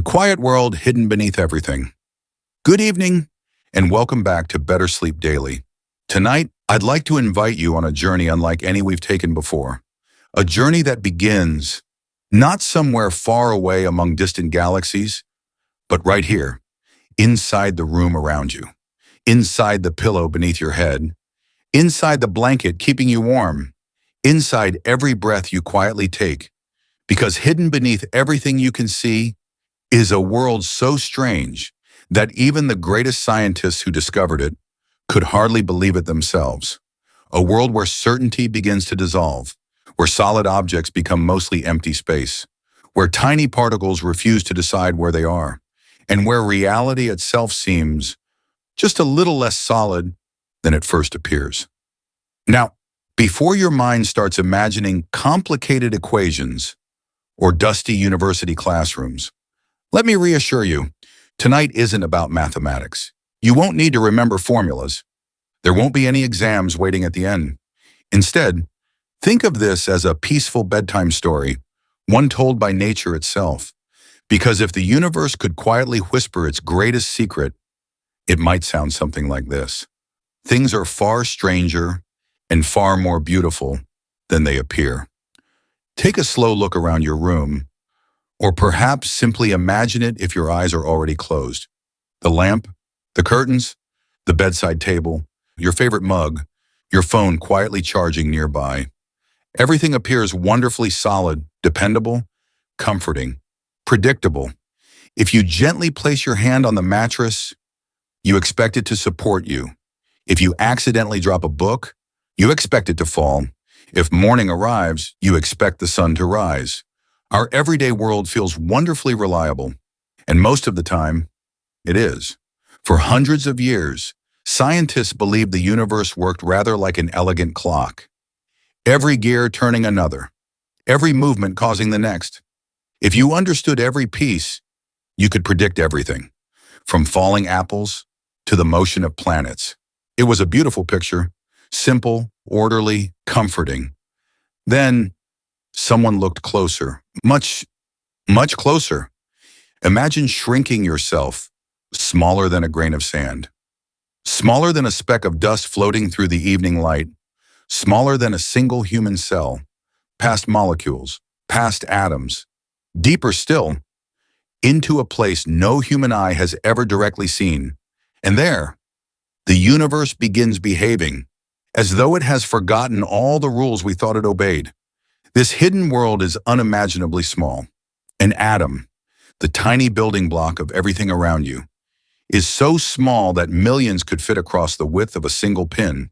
quiet world hidden beneath everything. Good evening, and welcome back to Better Sleep Daily. Tonight, I'd like to invite you on a journey unlike any we've taken before. A journey that begins not somewhere far away among distant galaxies, but right here, inside the room around you, inside the pillow beneath your head, inside the blanket keeping you warm, inside every breath you quietly take, because hidden beneath everything you can see is a world so strange that even the greatest scientists who discovered it could hardly believe it themselves. A world where certainty begins to dissolve, where solid objects become mostly empty space, where tiny particles refuse to decide where they are, and where reality itself seems just a little less solid than it first appears. Now, before your mind starts imagining complicated equations or dusty university classrooms, let me reassure you, tonight isn't about mathematics. You won't need to remember formulas. There won't be any exams waiting at the end. Instead, think of this as a peaceful bedtime story, one told by nature itself. Because if the universe could quietly whisper its greatest secret, it might sound something like this. Things are far stranger and far more beautiful than they appear. Take a slow look around your room, or perhaps simply imagine it if your eyes are already closed. The lamp, the curtains, the bedside table, your favorite mug, your phone quietly charging nearby. Everything appears wonderfully solid, dependable, comforting, predictable. If you gently place your hand on the mattress, you expect it to support you. If you accidentally drop a book, you expect it to fall. If morning arrives, you expect the sun to rise. Our everyday world feels wonderfully reliable, and most of the time, it is. For hundreds of years, scientists believed the universe worked rather like an elegant clock. Every gear turning another, every movement causing the next. If you understood every piece, you could predict everything, from falling apples to the motion of planets. It was a beautiful picture, simple, orderly, comforting. Then, someone looked closer, much closer. Imagine shrinking yourself, smaller than a grain of sand, smaller than a speck of dust floating through the evening light, smaller than a single human cell, past molecules, past atoms, deeper still, into a place no human eye has ever directly seen. And there, the universe begins behaving as though it has forgotten all the rules we thought it obeyed. This hidden world is unimaginably small. An atom, the tiny building block of everything around you, is so small that millions could fit across the width of a single pin.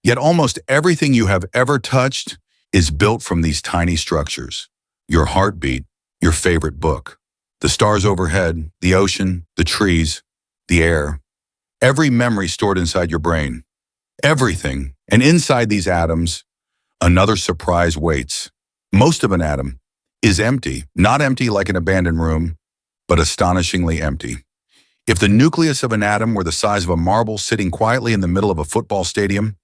Yet almost everything you have ever touched is built from these tiny structures. Your heartbeat, your favorite book, the stars overhead, the ocean, the trees, the air, every memory stored inside your brain. Everything. And inside these atoms, another surprise waits. Most of an atom is empty, not empty like an abandoned room, but astonishingly empty. If the nucleus of an atom were the size of a marble sitting quietly in the middle of a football stadium,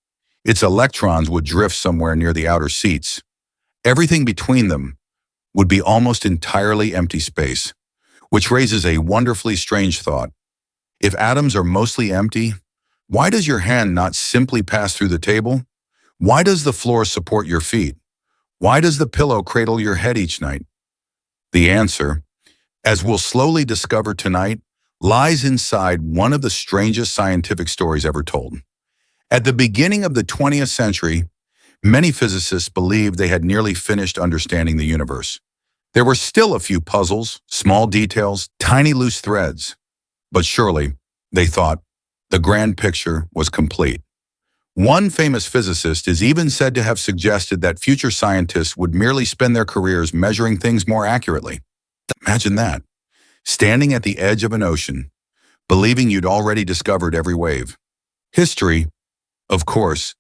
its electrons would drift somewhere near the outer seats. Everything between them would be almost entirely empty space, which raises a wonderfully strange thought. If atoms are mostly empty, why does your hand not simply pass through the table? Why does the floor support your feet? Why does the pillow cradle your head each night? The answer, as we'll slowly discover tonight, lies inside one of the strangest scientific stories ever told. At the beginning of the 20th century, many physicists believed they had nearly finished understanding the universe. There were still a few puzzles, small details, tiny loose threads. But surely, they thought, the grand picture was complete. One famous physicist is even said to have suggested that future scientists would merely spend their careers measuring things more accurately. Imagine that, standing at the edge of an ocean, believing you'd already discovered every wave. History, of course,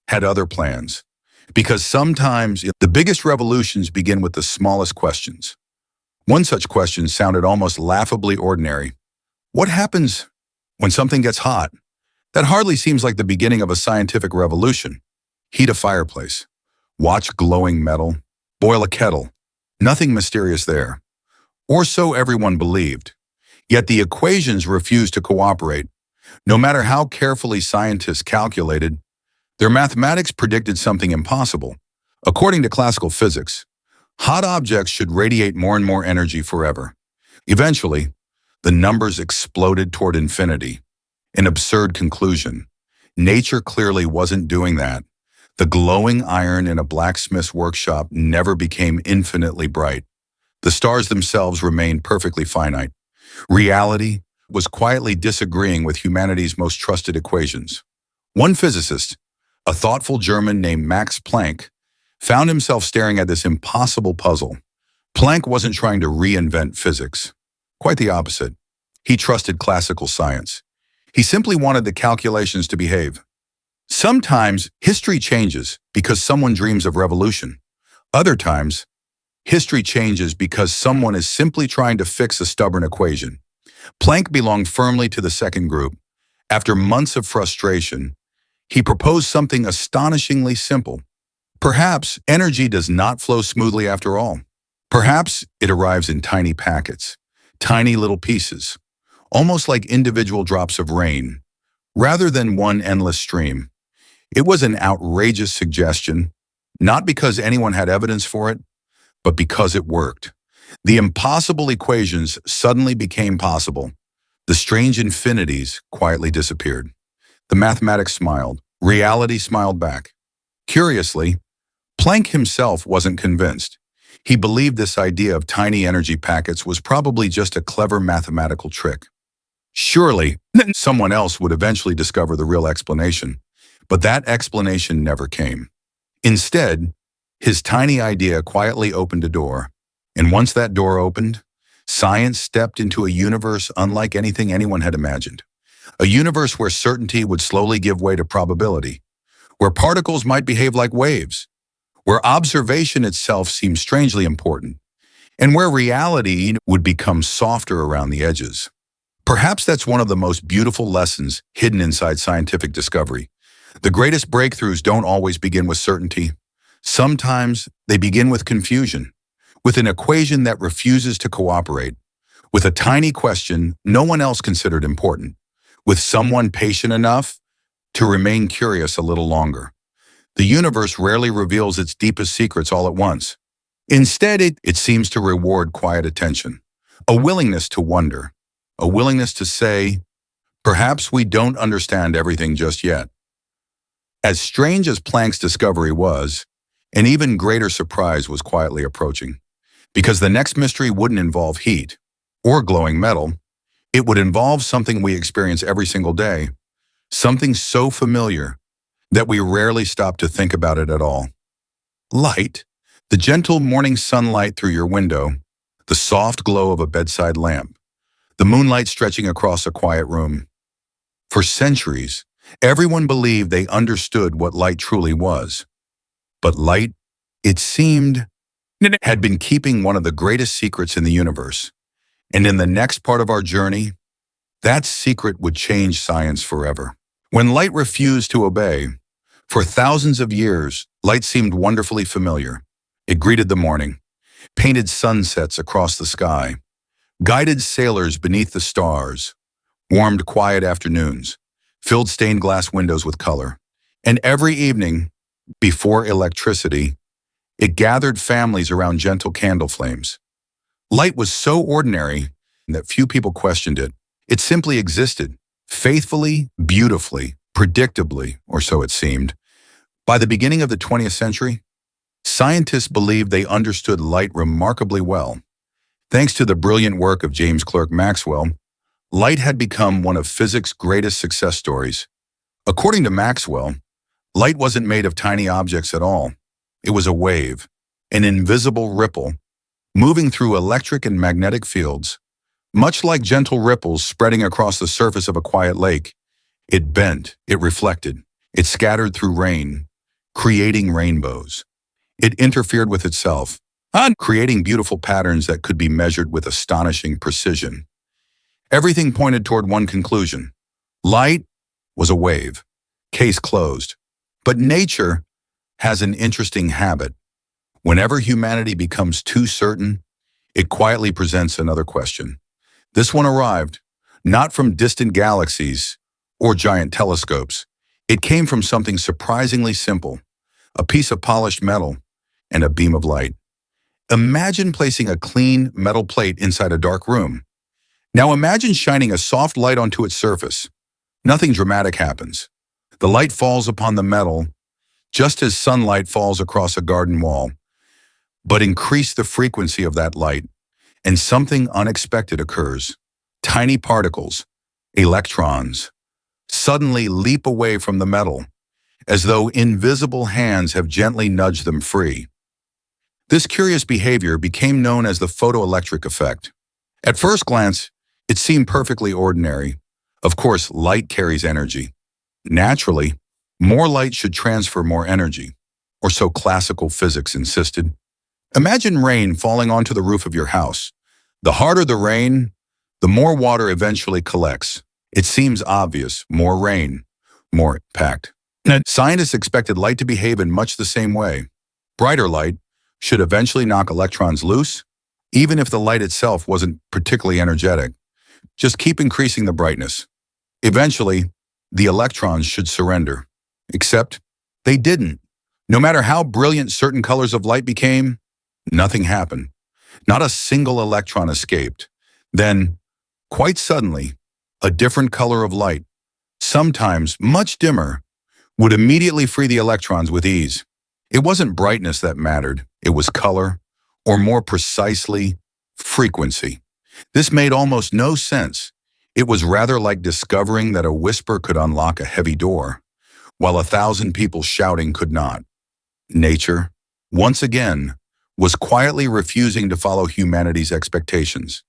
had other plans, because sometimes the biggest revolutions begin with the smallest questions. One such question sounded almost laughably ordinary. What happens when something gets hot? That hardly seems like the beginning of a scientific revolution. Heat a fireplace, watch glowing metal, boil a kettle. Nothing mysterious there. or so everyone believed. Yet the equations refused to cooperate. No matter how carefully scientists calculated, their mathematics predicted something impossible. According to classical physics, hot objects should radiate more and more energy forever. Eventually, the numbers exploded toward infinity. An absurd conclusion. Nature clearly wasn't doing that. The glowing iron in a blacksmith's workshop never became infinitely bright. The stars themselves remained perfectly finite. Reality was quietly disagreeing with humanity's most trusted equations. One physicist, a thoughtful German named Max Planck, found himself staring at this impossible puzzle. Planck wasn't trying to reinvent physics. Quite the opposite. He trusted classical science. He simply wanted the calculations to behave. Sometimes history changes because someone dreams of revolution. Other times, history changes because someone is simply trying to fix a stubborn equation. Planck belonged firmly to the second group. After months of frustration, he proposed something astonishingly simple. Perhaps energy does not flow smoothly after all. Perhaps it arrives in tiny packets, tiny little pieces, almost like individual drops of rain, rather than one endless stream. It was an outrageous suggestion, not because anyone had evidence for it, but because it worked. The impossible equations suddenly became possible. The strange infinities quietly disappeared. The mathematics smiled. Reality smiled back. Curiously, Planck himself wasn't convinced. He believed this idea of tiny energy packets was probably just a clever mathematical trick. Surely, someone else would eventually discover the real explanation. But that explanation never came. Instead, his tiny idea quietly opened a door. And once that door opened, science stepped into a universe unlike anything anyone had imagined. A universe where certainty would slowly give way to probability, where particles might behave like waves, where observation itself seemed strangely important, and where reality would become softer around the edges. Perhaps that's one of the most beautiful lessons hidden inside scientific discovery. The greatest breakthroughs don't always begin with certainty. Sometimes they begin with confusion, with an equation that refuses to cooperate, with a tiny question no one else considered important, with someone patient enough to remain curious a little longer. The universe rarely reveals its deepest secrets all at once. Instead, it seems to reward quiet attention, a willingness to wonder, a willingness to say, perhaps we don't understand everything just yet. As strange as Planck's discovery was, an even greater surprise was quietly approaching. Because the next mystery wouldn't involve heat or glowing metal, it would involve something we experience every single day, something so familiar that we rarely stop to think about it at all. Light, the gentle morning sunlight through your window, the soft glow of a bedside lamp, the moonlight stretching across a quiet room. For centuries, everyone believed they understood what light truly was. But light, it seemed, had been keeping one of the greatest secrets in the universe. And in the next part of our journey, that secret would change science forever. When light refused to obey, for thousands of years, light seemed wonderfully familiar. It greeted the morning, painted sunsets across the sky, guided sailors beneath the stars, warmed quiet afternoons, filled stained glass windows with color. And every evening, before electricity, it gathered families around gentle candle flames. Light was so ordinary that few people questioned it. It simply existed, faithfully, beautifully, predictably, or so it seemed. By the beginning of the 20th century, scientists believed they understood light remarkably well. Thanks to the brilliant work of James Clerk Maxwell, light had become one of physics' greatest success stories. According to Maxwell, light wasn't made of tiny objects at all. It was a wave, an invisible ripple, moving through electric and magnetic fields. Much like gentle ripples spreading across the surface of a quiet lake, it bent, it reflected, it scattered through rain, creating rainbows. It interfered with itself, creating beautiful patterns that could be measured with astonishing precision. Everything pointed toward one conclusion. Light was a wave. Case closed. But nature has an interesting habit. Whenever humanity becomes too certain, it quietly presents another question. This one arrived not from distant galaxies or giant telescopes. It came from something surprisingly simple, a piece of polished metal and a beam of light. Imagine placing a clean metal plate inside a dark room. Now imagine shining a soft light onto its surface. Nothing dramatic happens. The light falls upon the metal just as sunlight falls across a garden wall. But increase the frequency of that light, and something unexpected occurs. Tiny particles, electrons, suddenly leap away from the metal, as though invisible hands have gently nudged them free. This curious behavior became known as the photoelectric effect. At first glance, it seemed perfectly ordinary. Of course, light carries energy. Naturally, more light should transfer more energy, or so classical physics insisted. Imagine rain falling onto the roof of your house. The harder the rain, the more water eventually collects. It seems obvious, more rain, more impact. Scientists expected light to behave in much the same way. Brighter light should eventually knock electrons loose, even if the light itself wasn't particularly energetic. Just keep increasing the brightness. Eventually, the electrons should surrender. Except they didn't. No matter how brilliant certain colors of light became, nothing happened. Not a single electron escaped. Then, quite suddenly, a different color of light, sometimes much dimmer, would immediately free the electrons with ease. It wasn't brightness that mattered. It was color, or more precisely, frequency. This made almost no sense. It was rather like discovering that a whisper could unlock a heavy door, while 1,000 people shouting could not. Nature, once again, was quietly refusing to follow humanity's expectations.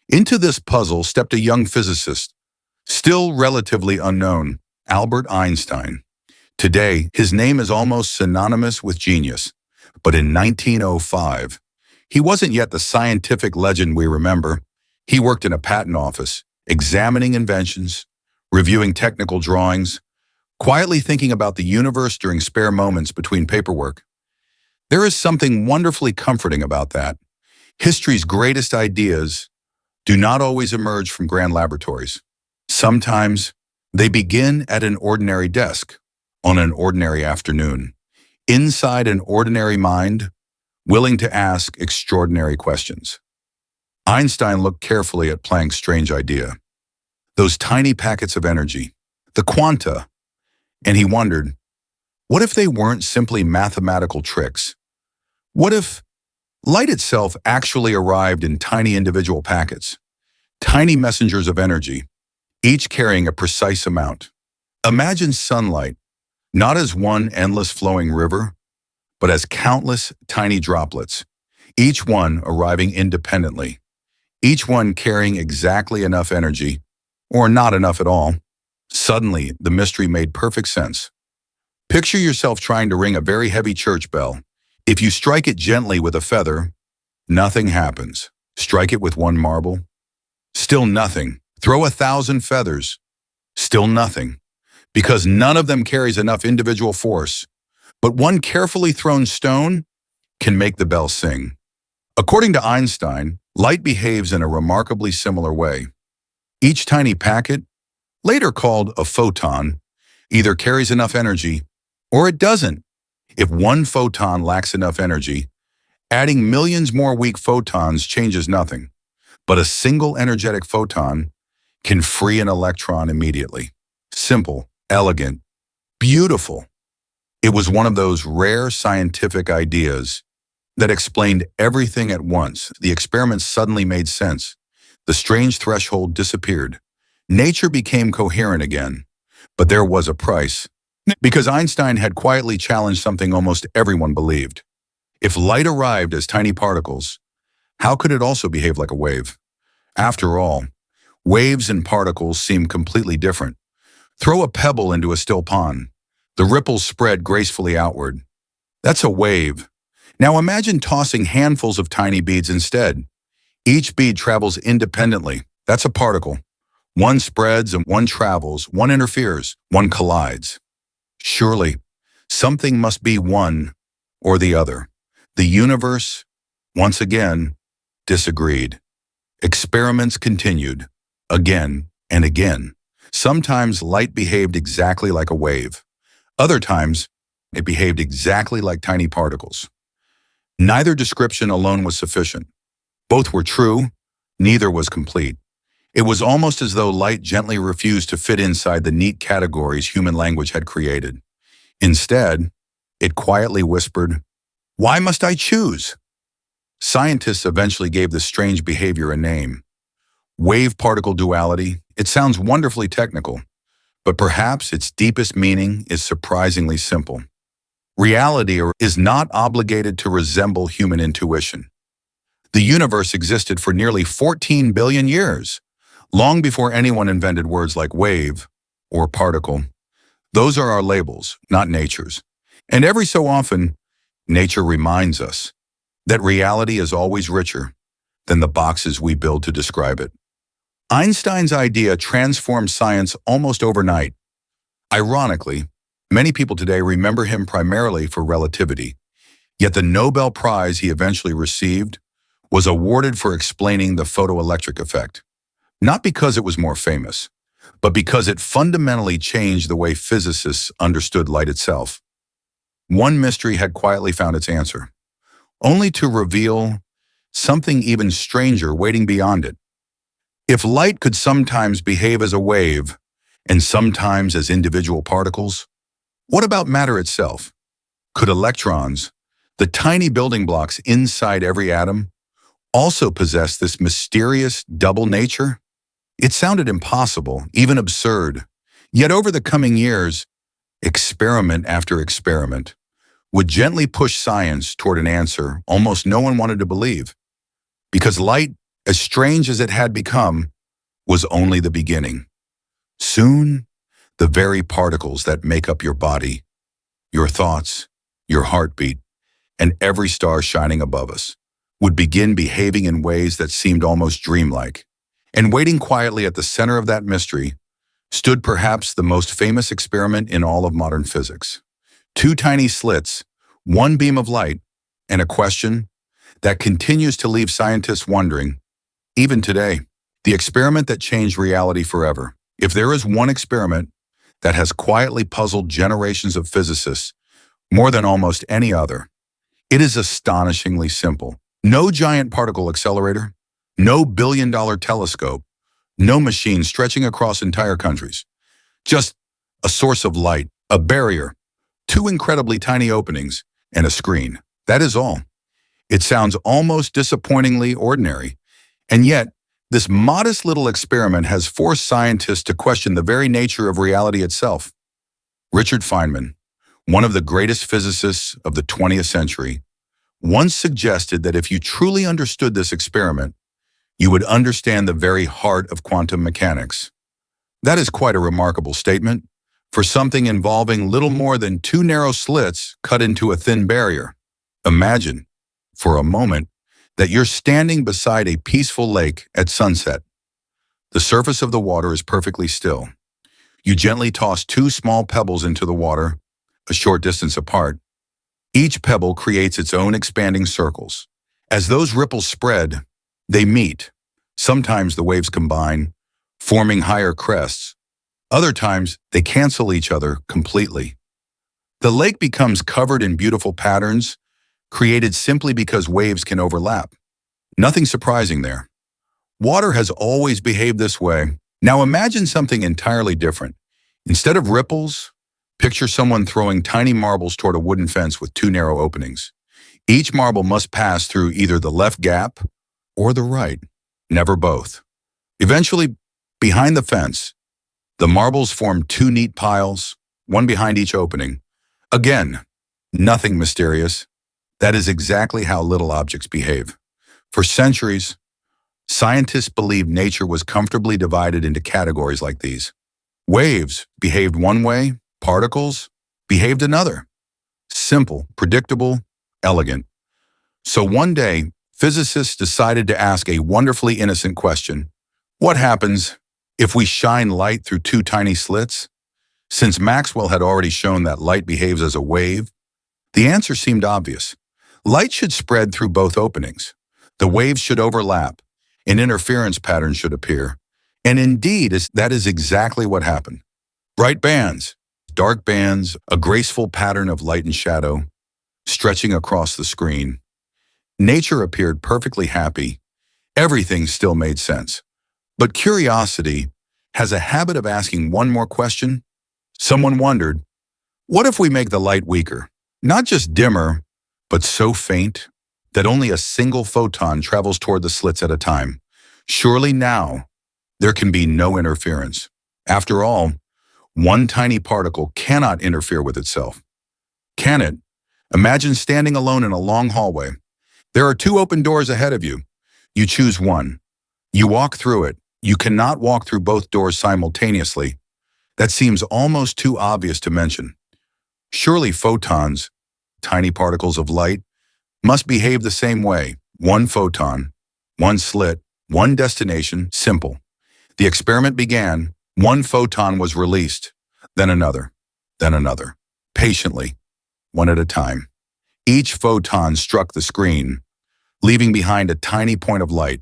Into this puzzle stepped a young physicist, still relatively unknown, Albert Einstein. Today, his name is almost synonymous with genius, but in 1905, he wasn't yet the scientific legend we remember. He worked in a patent office, examining inventions, reviewing technical drawings, quietly thinking about the universe during spare moments between paperwork. There is something wonderfully comforting about that. History's greatest ideas do not always emerge from grand laboratories. Sometimes they begin at an ordinary desk, on an ordinary afternoon, inside an ordinary mind, willing to ask extraordinary questions. Einstein looked carefully at Planck's strange idea. Those tiny packets of energy, the quanta, and he wondered, what if they weren't simply mathematical tricks? What if light itself actually arrived in tiny individual packets, tiny messengers of energy, each carrying a precise amount? Imagine sunlight, not as one endless flowing river, but as countless tiny droplets, each one arriving independently, each one carrying exactly enough energy, or not enough at all. Suddenly, the mystery made perfect sense. Picture yourself trying to ring a very heavy church bell. If you strike it gently with a feather, nothing happens. Strike it with one marble, still nothing. Throw 1,000 feathers, still nothing. Because none of them carries enough individual force, but one carefully thrown stone can make the bell sing. According to Einstein, light behaves in a remarkably similar way. Each tiny packet, later called a photon, either carries enough energy or it doesn't. If one photon lacks enough energy, adding millions more weak photons changes nothing. But a single energetic photon can free an electron immediately. Simple, elegant, beautiful. It was one of those rare scientific ideas that explained everything at once. The experiment suddenly made sense. The strange threshold disappeared. Nature became coherent again. But there was a price, because Einstein had quietly challenged something almost everyone believed. If light arrived as tiny particles, how could it also behave like a wave? After all, waves and particles seem completely different. Throw a pebble into a still pond. The ripples spread gracefully outward. That's a wave. Now imagine tossing handfuls of tiny beads instead. Each bead travels independently. That's a particle. One spreads and one travels, one interferes, one collides. Surely, something must be one or the other. The universe, once again, disagreed. Experiments continued, again and again. Sometimes light behaved exactly like a wave. Other times, it behaved exactly like tiny particles. Neither description alone was sufficient. Both were true, neither was complete. It was almost as though light gently refused to fit inside the neat categories human language had created. Instead, it quietly whispered, "Why must I choose?" Scientists eventually gave this strange behavior a name. Wave-particle duality. It sounds wonderfully technical, but perhaps its deepest meaning is surprisingly simple. Reality is not obligated to resemble human intuition. The universe existed for nearly 14 billion years, long before anyone invented words like wave or particle. Those are our labels, not nature's. And every so often, nature reminds us that reality is always richer than the boxes we build to describe it. Einstein's idea transformed science almost overnight. Ironically, many people today remember him primarily for relativity, yet the Nobel Prize he eventually received was awarded for explaining the photoelectric effect, not because it was more famous, but because it fundamentally changed the way physicists understood light itself. One mystery had quietly found its answer, only to reveal something even stranger waiting beyond it. If light could sometimes behave as a wave and sometimes as individual particles, what about matter itself? Could electrons, the tiny building blocks inside every atom, also possess this mysterious double nature? It sounded impossible, even absurd. Yet over the coming years, experiment after experiment would gently push science toward an answer almost no one wanted to believe. Because light, as strange as it had become, was only the beginning. Soon, the very particles that make up your body, your thoughts, your heartbeat, and every star shining above us would begin behaving in ways that seemed almost dreamlike. And waiting quietly at the center of that mystery stood perhaps the most famous experiment in all of modern physics. Two tiny slits, one beam of light, and a question that continues to leave scientists wondering, even today. The experiment that changed reality forever. If there is one experiment that has quietly puzzled generations of physicists more than almost any other, it is astonishingly simple. No giant particle accelerator, no billion-dollar telescope, no machine stretching across entire countries. Just a source of light, a barrier, two incredibly tiny openings, and a screen. That is all. It sounds almost disappointingly ordinary, and yet this modest little experiment has forced scientists to question the very nature of reality itself. Richard Feynman, one of the greatest physicists of the 20th century, once suggested that if you truly understood this experiment, you would understand the very heart of quantum mechanics. That is quite a remarkable statement for something involving little more than two narrow slits cut into a thin barrier. Imagine, for a moment, that you're standing beside a peaceful lake at sunset. The surface of the water is perfectly still. You gently toss two small pebbles into the water, a short distance apart. Each pebble creates its own expanding circles. As those ripples spread, they meet. Sometimes the waves combine, forming higher crests. Other times, they cancel each other completely. The lake becomes covered in beautiful patterns, created simply because waves can overlap. Nothing surprising there. Water has always behaved this way. Now imagine something entirely different. Instead of ripples, picture someone throwing tiny marbles toward a wooden fence with two narrow openings. Each marble must pass through either the left gap or the right, never both. Eventually, behind the fence, the marbles form two neat piles, one behind each opening. Again, nothing mysterious. That is exactly how little objects behave. For centuries, scientists believed nature was comfortably divided into categories like these. Waves behaved one way, particles behaved another. Simple, predictable, elegant. So one day, physicists decided to ask a wonderfully innocent question. What happens if we shine light through two tiny slits? Since Maxwell had already shown that light behaves as a wave, the answer seemed obvious. Light should spread through both openings. The waves should overlap. An interference pattern should appear. And indeed, that is exactly what happened. Bright bands, dark bands, a graceful pattern of light and shadow, stretching across the screen. Nature appeared perfectly happy. Everything still made sense. But curiosity has a habit of asking one more question. Someone wondered, what if we make the light weaker? Not just dimmer, but so faint that only a single photon travels toward the slits at a time. Surely now, there can be no interference. After all, one tiny particle cannot interfere with itself. Can it? Imagine standing alone in a long hallway. There are two open doors ahead of you. You choose one. You walk through it. You cannot walk through both doors simultaneously. That seems almost too obvious to mention. Surely photons, tiny particles of light, must behave the same way. One photon, one slit, one destination, simple. The experiment began. One photon was released, then another, patiently, one at a time. Each photon struck the screen, leaving behind a tiny point of light.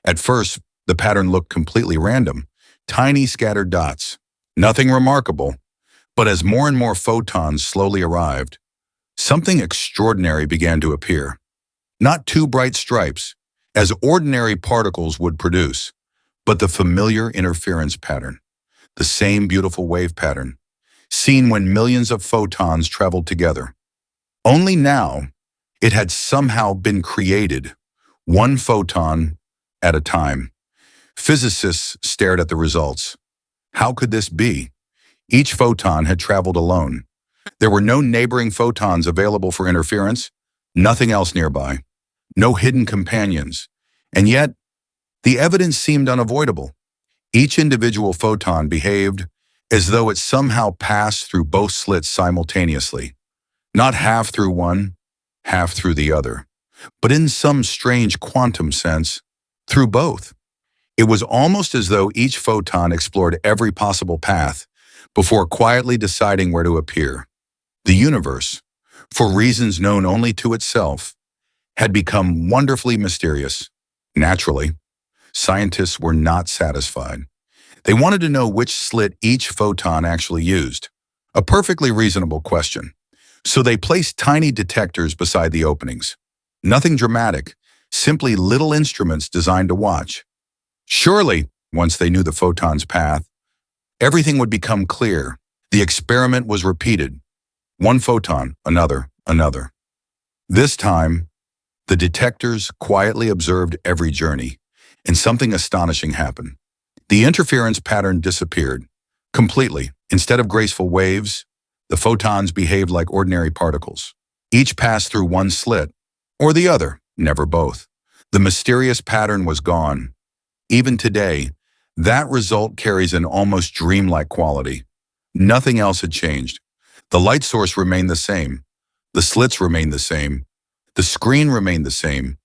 At first, the pattern looked completely random, tiny scattered dots. Nothing remarkable, but as more and more photons slowly arrived, something extraordinary began to appear. Not two bright stripes, as ordinary particles would produce, but the familiar interference pattern, the same beautiful wave pattern, seen when millions of photons traveled together. Only now, it had somehow been created, one photon at a time. Physicists stared at the results. How could this be? Each photon had traveled alone. There were no neighboring photons available for interference, nothing else nearby, no hidden companions. And yet, the evidence seemed unavoidable. Each individual photon behaved as though it somehow passed through both slits simultaneously. Not half through one, half through the other, but in some strange quantum sense, through both. It was almost as though each photon explored every possible path before quietly deciding where to appear. The universe, for reasons known only to itself, had become wonderfully mysterious. Naturally, scientists were not satisfied. They wanted to know which slit each photon actually used. A perfectly reasonable question. So they placed tiny detectors beside the openings. Nothing dramatic, simply little instruments designed to watch. Surely, once they knew the photon's path, everything would become clear. The experiment was repeated. One photon, another. This time, the detectors quietly observed every journey, and something astonishing happened. The interference pattern disappeared completely. Instead of graceful waves, the photons behaved like ordinary particles. Each passed through one slit, or the other, never both. The mysterious pattern was gone. Even today, that result carries an almost dreamlike quality. Nothing else had changed. The light source remained the same. The slits remained the same. The screen remained the same.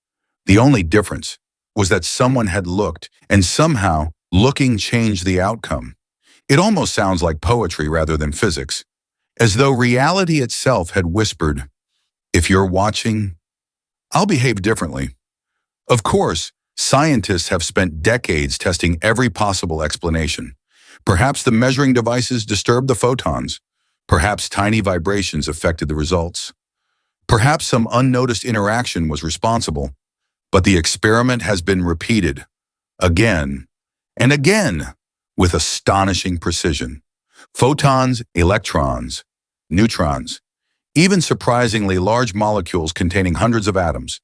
The only difference was that someone had looked, and somehow, looking changed the outcome. It almost sounds like poetry rather than physics, as though reality itself had whispered, "If you're watching, I'll behave differently." Of course, scientists have spent decades testing every possible explanation. Perhaps the measuring devices disturbed the photons. Perhaps tiny vibrations affected the results. Perhaps some unnoticed interaction was responsible. But the experiment has been repeated again and again with astonishing precision. Photons, electrons, neutrons, even surprisingly large molecules containing hundreds of atoms.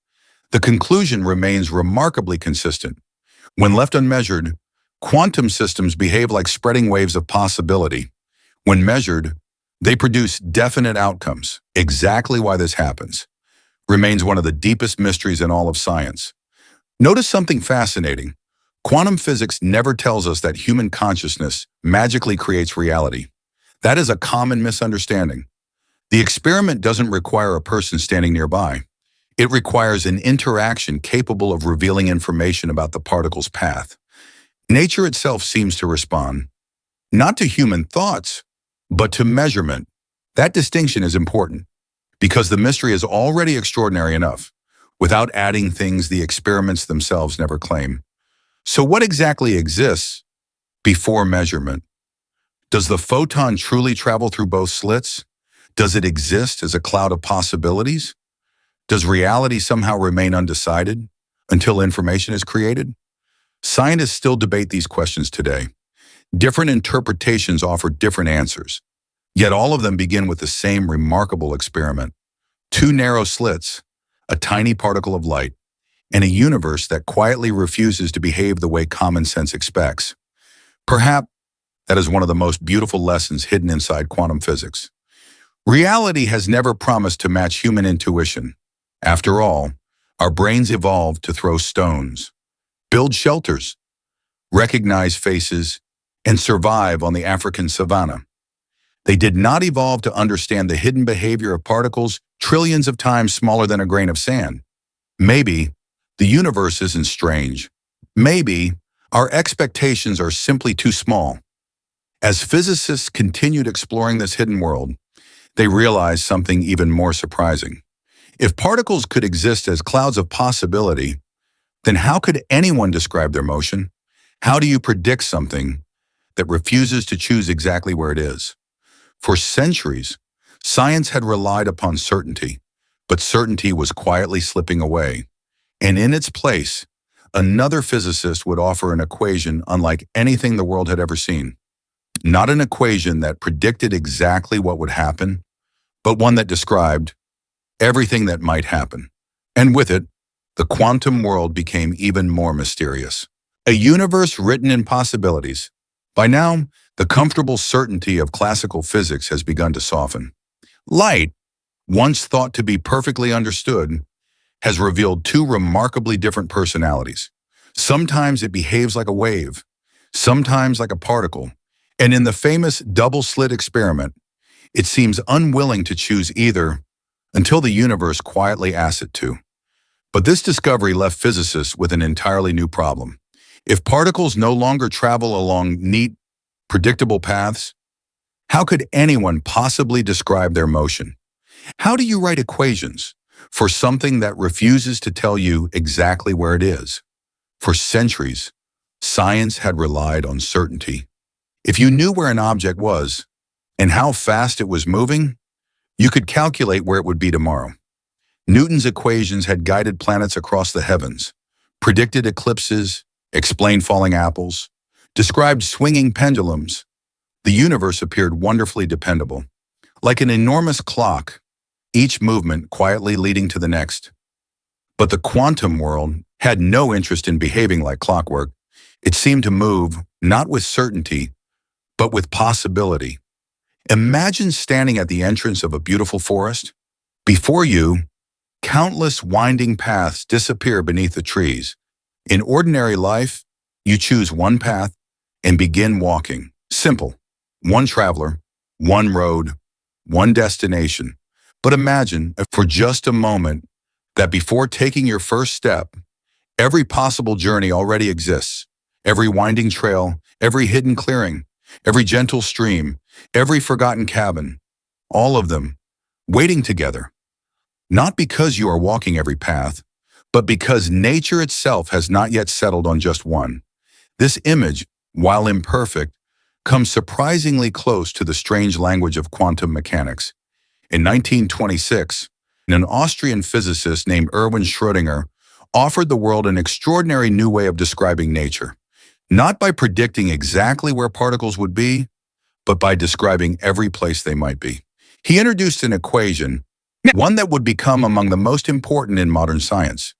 The conclusion remains remarkably consistent. When left unmeasured, quantum systems behave like spreading waves of possibility. When measured, they produce definite outcomes. Exactly why this happens remains one of the deepest mysteries in all of science. Notice something fascinating. Quantum physics never tells us that human consciousness magically creates reality. That is a common misunderstanding. The experiment doesn't require a person standing nearby. It requires an interaction capable of revealing information about the particle's path. Nature itself seems to respond, not to human thoughts, but to measurement. That distinction is important, because the mystery is already extraordinary enough. without adding things the experiments themselves never claim. So what exactly exists before measurement? Does the photon truly travel through both slits? Does it exist as a cloud of possibilities? Does reality somehow remain undecided until information is created? Scientists still debate these questions today. Different interpretations offer different answers, yet all of them begin with the same remarkable experiment. Two narrow slits, a tiny particle of light, and a universe that quietly refuses to behave the way common sense expects. Perhaps that is one of the most beautiful lessons hidden inside quantum physics. Reality has never promised to match human intuition. After all, our brains evolved to throw stones, build shelters, recognize faces, and survive on the African savanna. They did not evolve to understand the hidden behavior of particles trillions of times smaller than a grain of sand. Maybe the universe isn't strange. Maybe our expectations are simply too small. As physicists continued exploring this hidden world, they realized something even more surprising. If particles could exist as clouds of possibility, then how could anyone describe their motion? How do you predict something that refuses to choose exactly where it is? For centuries, science had relied upon certainty, but certainty was quietly slipping away. And in its place, another physicist would offer an equation unlike anything the world had ever seen. Not an equation that predicted exactly what would happen, but one that described everything that might happen. And with it, the quantum world became even more mysterious. A universe written in possibilities. By now, the comfortable certainty of classical physics has begun to soften. Light, once thought to be perfectly understood, has revealed two remarkably different personalities. Sometimes it behaves like a wave, sometimes like a particle, and in the famous double-slit experiment, it seems unwilling to choose either until the universe quietly asks it to. But this discovery left physicists with an entirely new problem. If particles no longer travel along neat, predictable paths, how could anyone possibly describe their motion? How do you write equations for something that refuses to tell you exactly where it is? For centuries, science had relied on certainty. If you knew where an object was and how fast it was moving, you could calculate where it would be tomorrow. Newton's equations had guided planets across the heavens, predicted eclipses, explained falling apples, described swinging pendulums. The universe appeared wonderfully dependable. Like an enormous clock, each movement quietly leading to the next. But the quantum world had no interest in behaving like clockwork. It seemed to move not with certainty, but with possibility. Imagine standing at the entrance of a beautiful forest. Before you, countless winding paths disappear beneath the trees. In ordinary life, you choose one path and begin walking. Simple. One traveler, one road, one destination. But imagine for just a moment that before taking your first step, every possible journey already exists. Every winding trail, every hidden clearing, every gentle stream, every forgotten cabin, all of them waiting together. Not because you are walking every path, but because nature itself has not yet settled on just one. This image, while imperfect, comes surprisingly close to the strange language of quantum mechanics. In 1926, an Austrian physicist named Erwin Schrödinger offered the world an extraordinary new way of describing nature, not by predicting exactly where particles would be, but by describing every place they might be. He introduced an equation, one that would become among the most important in modern science.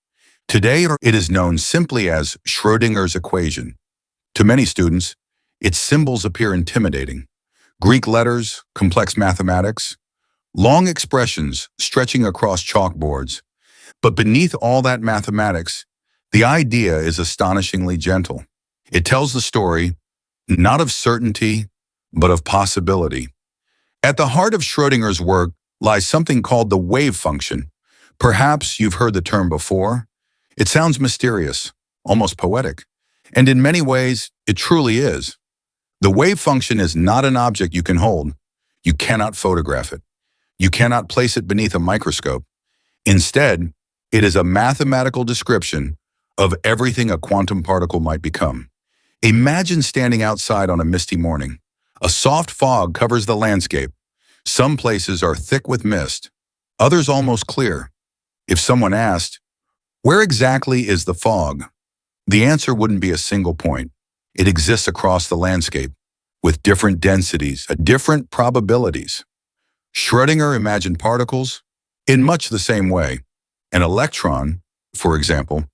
Today, it is known simply as Schrödinger's equation. To many students, its symbols appear intimidating. Greek letters, complex mathematics, long expressions stretching across chalkboards. But beneath all that mathematics, the idea is astonishingly gentle. It tells the story, not of certainty, but of possibility. At the heart of Schrödinger's work lies something called the wave function. Perhaps you've heard the term before. It sounds mysterious, almost poetic, and in many ways, it truly is. The wave function is not an object you can hold. You cannot photograph it. You cannot place it beneath a microscope. Instead, It is a mathematical description of everything a quantum particle might become. Imagine standing outside on a misty morning. A soft fog covers the landscape. Some places are thick with mist, others almost clear. If someone asked, "Where exactly is the fog?" the answer wouldn't be a single point. It exists across the landscape, with different densities, different probabilities. Schrödinger imagined particles in much the same way. An electron, for example,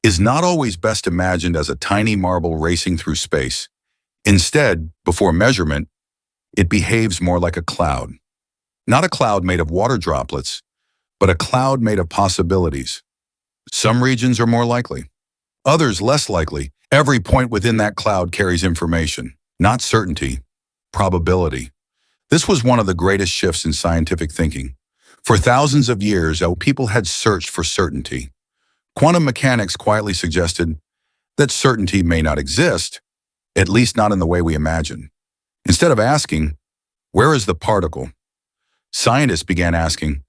is not always best imagined as a tiny marble racing through space. Instead, before measurement, it behaves more like a cloud. Not a cloud made of water droplets, but a cloud made of possibilities. Some regions are more likely, others less likely. Every point within that cloud carries information, not certainty, probability. This was one of the greatest shifts in scientific thinking. For thousands of years, people had searched for certainty. Quantum mechanics quietly suggested that certainty may not exist, at least not in the way we imagine. Instead of asking, "Where is the particle?" scientists began asking,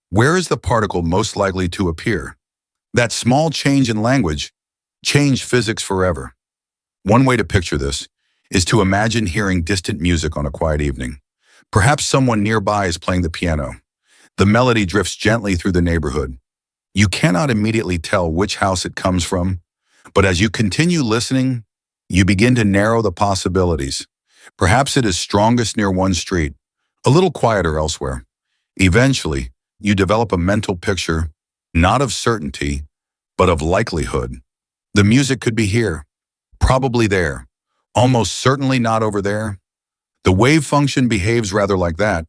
"Where is the particle most likely to appear?" That small change in language changed physics forever. One way to picture this is to imagine hearing distant music on a quiet evening. Perhaps someone nearby is playing the piano. The melody drifts gently through the neighborhood. You cannot immediately tell which house it comes from, but as you continue listening, you begin to narrow the possibilities. Perhaps it is strongest near one street, a little quieter elsewhere. Eventually, you develop a mental picture, not of certainty, but of likelihood. The music could be here, probably there, almost certainly not over there. The wave function behaves rather like that.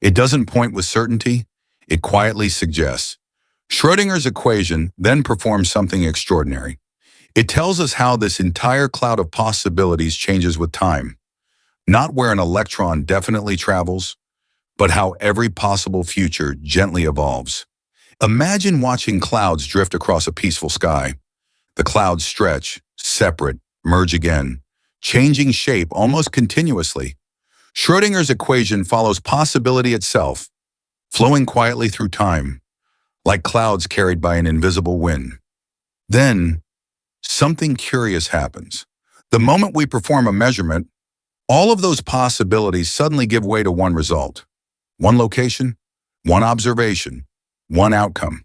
It doesn't point with certainty, it quietly suggests. Schrödinger's equation then performs something extraordinary. It tells us how this entire cloud of possibilities changes with time. Not where an electron definitely travels, but how every possible future gently evolves. Imagine watching clouds drift across a peaceful sky. The clouds stretch, separate, merge again, changing shape almost continuously. Schrödinger's equation follows possibility itself, flowing quietly through time, like clouds carried by an invisible wind. Then, something curious happens. The moment we perform a measurement, all of those possibilities suddenly give way to one result. One location, one observation, one outcome.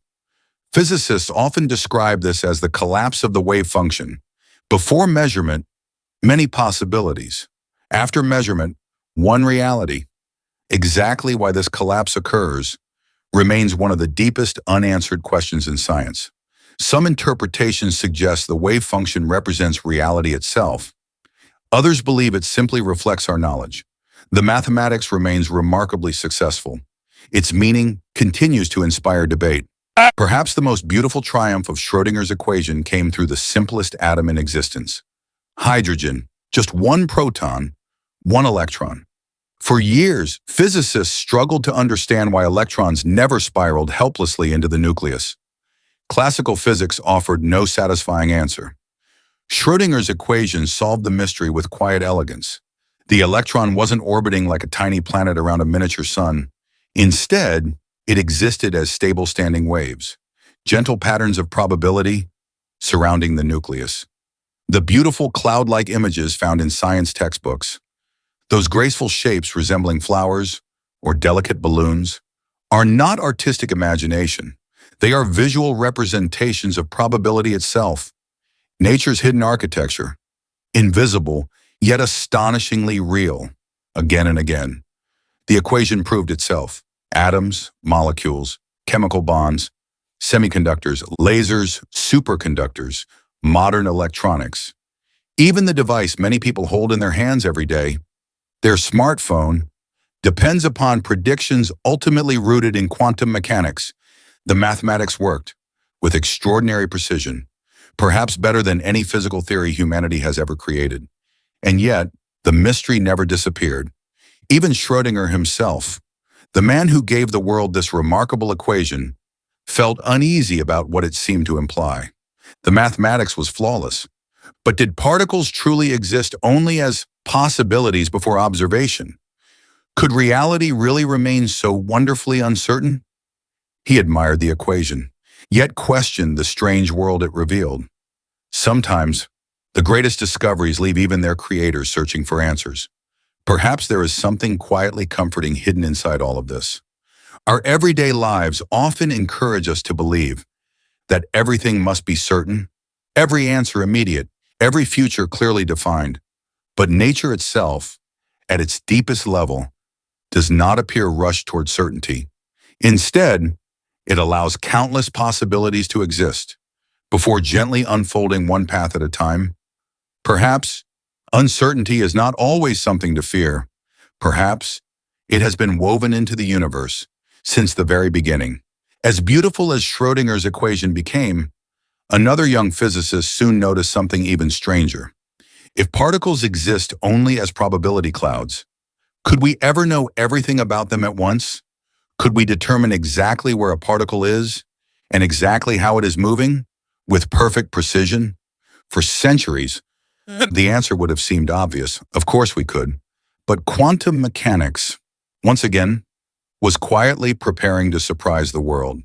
Physicists often describe this as the collapse of the wave function. Before measurement, many possibilities. After measurement, one reality. Exactly why this collapse occurs remains one of the deepest unanswered questions in science. Some interpretations suggest the wave function represents reality itself. Others believe it simply reflects our knowledge. The mathematics remains remarkably successful. Its meaning continues to inspire debate. Perhaps the most beautiful triumph of Schrödinger's equation came through the simplest atom in existence. Hydrogen, just one proton, one electron. For years, physicists struggled to understand why electrons never spiraled helplessly into the nucleus. Classical physics offered no satisfying answer. Schrödinger's equation solved the mystery with quiet elegance. The electron wasn't orbiting like a tiny planet around a miniature sun. Instead, it existed as stable standing waves, gentle patterns of probability surrounding the nucleus. The beautiful cloud-like images found in science textbooks, those graceful shapes resembling flowers or delicate balloons, are not artistic imagination. They are visual representations of probability itself, nature's hidden architecture, invisible yet astonishingly real, again and again. The equation proved itself. Atoms, molecules, chemical bonds, semiconductors, lasers, superconductors, modern electronics. Even the device many people hold in their hands every day, their smartphone, depends upon predictions ultimately rooted in quantum mechanics. The mathematics worked with extraordinary precision, perhaps better than any physical theory humanity has ever created. And yet, the mystery never disappeared. Even Schrödinger himself, the man who gave the world this remarkable equation, felt uneasy about what it seemed to imply. The mathematics was flawless. But did particles truly exist only as possibilities before observation? Could reality really remain so wonderfully uncertain? He admired the equation. yet questioned the strange world it revealed. Sometimes, the greatest discoveries leave even their creators searching for answers. Perhaps there is something quietly comforting hidden inside all of this. Our everyday lives often encourage us to believe that everything must be certain, every answer immediate, every future clearly defined. But nature itself, at its deepest level, does not appear rushed toward certainty. Instead, it allows countless possibilities to exist before gently unfolding one path at a time. Perhaps uncertainty is not always something to fear. Perhaps it has been woven into the universe since the very beginning. As beautiful as Schrödinger's equation became, another young physicist soon noticed something even stranger. If particles exist only as probability clouds, could we ever know everything about them at once? Could we determine exactly where a particle is and exactly how it is moving with perfect precision? For centuries, the answer would have seemed obvious. Of course we could. But quantum mechanics, once again, was quietly preparing to surprise the world,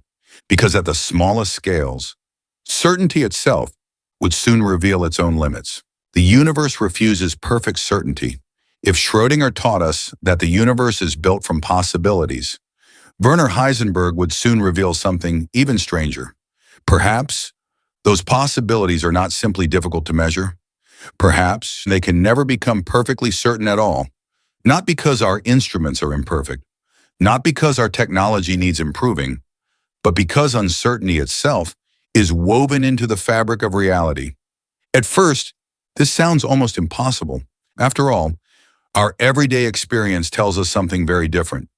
because at the smallest scales, certainty itself would soon reveal its own limits. The universe refuses perfect certainty. If Schrödinger taught us that the universe is built from possibilities, Werner Heisenberg would soon reveal something even stranger. Perhaps those possibilities are not simply difficult to measure. Perhaps they can never become perfectly certain at all, not because our instruments are imperfect, not because our technology needs improving, but because uncertainty itself is woven into the fabric of reality. At first, this sounds almost impossible. After all, our everyday experience tells us something very different.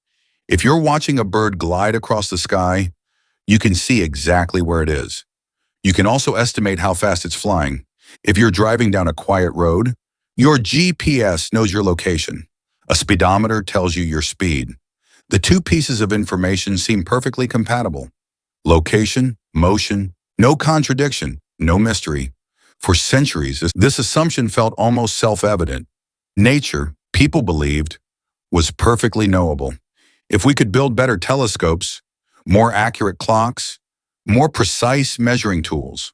If you're watching a bird glide across the sky, you can see exactly where it is. You can also estimate how fast it's flying. If you're driving down a quiet road, your GPS knows your location. A speedometer tells you your speed. The two pieces of information seem perfectly compatible. Location, motion, no contradiction, no mystery. For centuries, this assumption felt almost self-evident. Nature, people believed, was perfectly knowable. If we could build better telescopes, more accurate clocks, more precise measuring tools,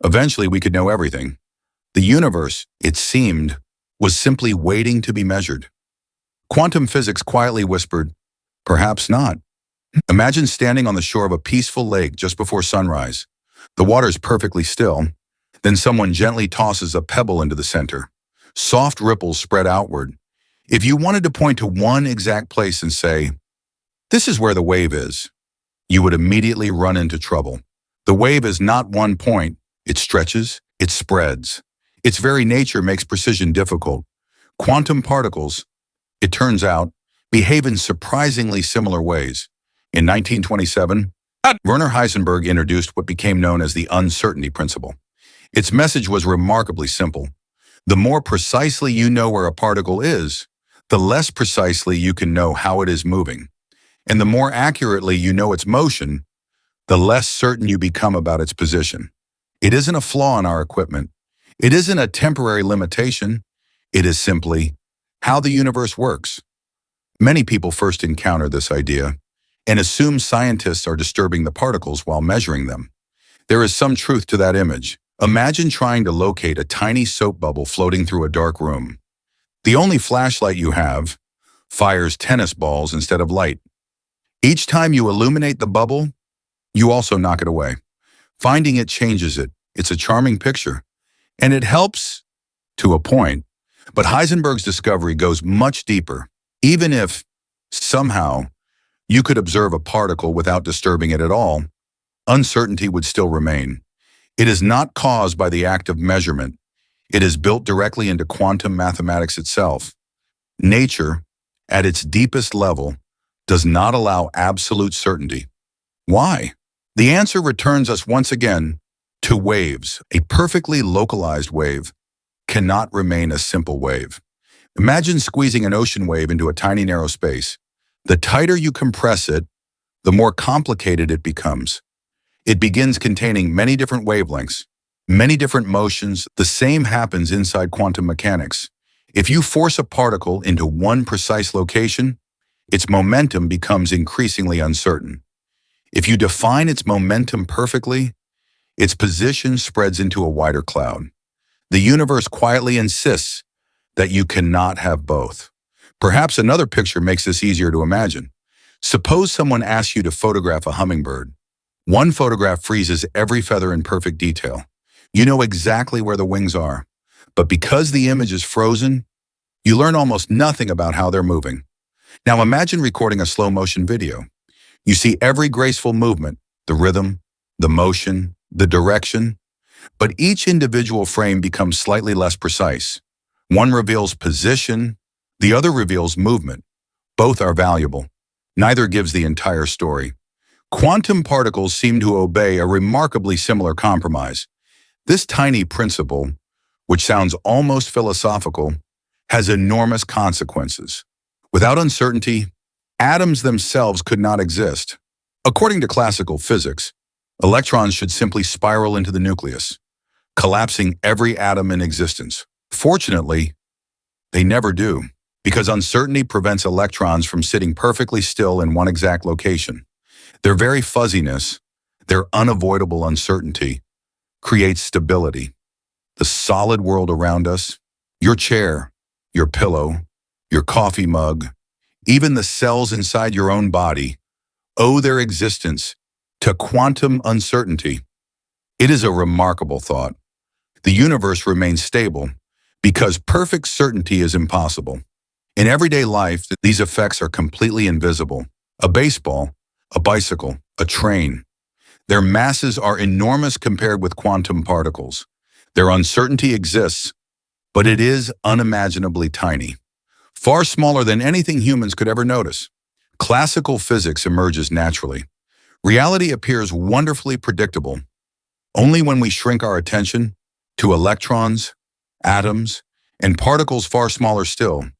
eventually we could know everything. The universe, it seemed, was simply waiting to be measured. Quantum physics quietly whispered, perhaps not. Imagine standing on the shore of a peaceful lake just before sunrise. The water's perfectly still. Then someone gently tosses a pebble into the center. Soft ripples spread outward. If you wanted to point to one exact place and say, this is where the wave is, you would immediately run into trouble. The wave is not one point. It stretches, it spreads. Its very nature makes precision difficult. Quantum particles, it turns out, behave in surprisingly similar ways. In 1927, Werner Heisenberg introduced what became known as the uncertainty principle. Its message was remarkably simple. The more precisely you know where a particle is, the less precisely you can know how it is moving. And the more accurately you know its motion, the less certain you become about its position. It isn't a flaw in our equipment. It isn't a temporary limitation. It is simply how the universe works. Many people first encounter this idea and assume scientists are disturbing the particles while measuring them. There is some truth to that image. Imagine trying to locate a tiny soap bubble floating through a dark room. The only flashlight you have fires tennis balls instead of light. Each time you illuminate the bubble, you also knock it away. Finding it changes it. It's a charming picture. And it helps to a point. But Heisenberg's discovery goes much deeper. Even if, somehow, you could observe a particle without disturbing it at all, uncertainty would still remain. It is not caused by the act of measurement. It is built directly into quantum mathematics itself. Nature, at its deepest level, does not allow absolute certainty. Why? The answer returns us once again to waves. A perfectly localized wave cannot remain a simple wave. Imagine squeezing an ocean wave into a tiny narrow space. The tighter you compress it, the more complicated it becomes. It begins containing many different wavelengths, many different motions. The same happens inside quantum mechanics. If you force a particle into one precise location, its momentum becomes increasingly uncertain. If you define its momentum perfectly, its position spreads into a wider cloud. The universe quietly insists that you cannot have both. Perhaps another picture makes this easier to imagine. Suppose someone asks you to photograph a hummingbird. One photograph freezes every feather in perfect detail. You know exactly where the wings are. But because the image is frozen, you learn almost nothing about how they're moving. Now imagine recording a slow-motion video. You see every graceful movement, the rhythm, the motion, the direction, but each individual frame becomes slightly less precise. One reveals position, the other reveals movement. Both are valuable. Neither gives the entire story. Quantum particles seem to obey a remarkably similar compromise. This tiny principle, which sounds almost philosophical, has enormous consequences. Without uncertainty, atoms themselves could not exist. According to classical physics, electrons should simply spiral into the nucleus, collapsing every atom in existence. Fortunately, they never do, because uncertainty prevents electrons from sitting perfectly still in one exact location. Their very fuzziness, their unavoidable uncertainty, creates stability. The solid world around us, your chair, your pillow, your coffee mug, even the cells inside your own body, owe their existence to quantum uncertainty. It is a remarkable thought. The universe remains stable because perfect certainty is impossible. In everyday life, these effects are completely invisible. A baseball, a bicycle, a train. Their masses are enormous compared with quantum particles. Their uncertainty exists, but it is unimaginably tiny, far smaller than anything humans could ever notice. Classical physics emerges naturally. Reality appears wonderfully predictable. Only when we shrink our attention to electrons, atoms, and particles far smaller still,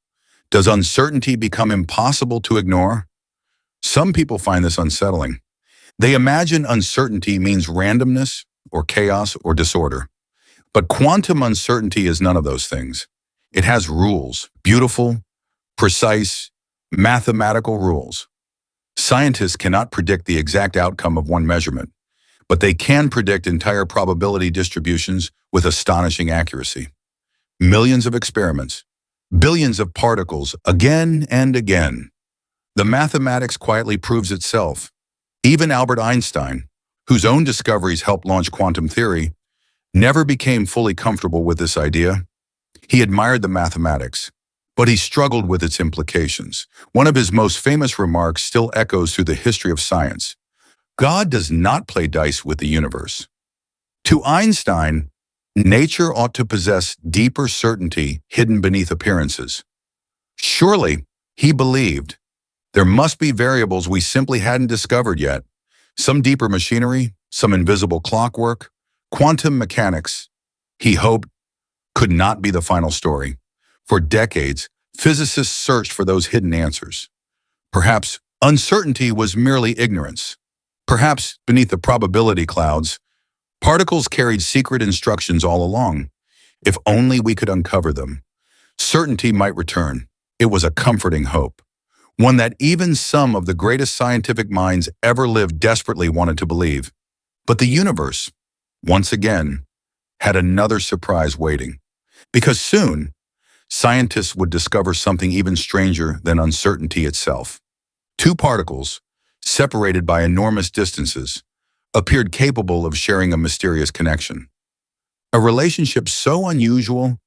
does uncertainty become impossible to ignore? Some people find this unsettling. They imagine uncertainty means randomness or chaos or disorder. But quantum uncertainty is none of those things. It has rules, beautiful, precise, mathematical rules. Scientists cannot predict the exact outcome of one measurement, but they can predict entire probability distributions with astonishing accuracy. Millions of experiments, billions of particles, again and again. The mathematics quietly proves itself. Even Albert Einstein, whose own discoveries helped launch quantum theory, never became fully comfortable with this idea. He admired the mathematics, but he struggled with its implications. One of his most famous remarks still echoes through the history of science. God does not play dice with the universe. To Einstein, nature ought to possess deeper certainty hidden beneath appearances. Surely, he believed, there must be variables we simply hadn't discovered yet. Some deeper machinery, some invisible clockwork, quantum mechanics, he hoped, could not be the final story. For decades, physicists searched for those hidden answers. Perhaps uncertainty was merely ignorance. Perhaps beneath the probability clouds, particles carried secret instructions all along. If only we could uncover them, certainty might return. It was a comforting hope, one that even some of the greatest scientific minds ever lived desperately wanted to believe. But the universe, once again, had another surprise waiting. Because soon, scientists would discover something even stranger than uncertainty itself. Two particles, separated by enormous distances, appeared capable of sharing a mysterious connection. A relationship so unusual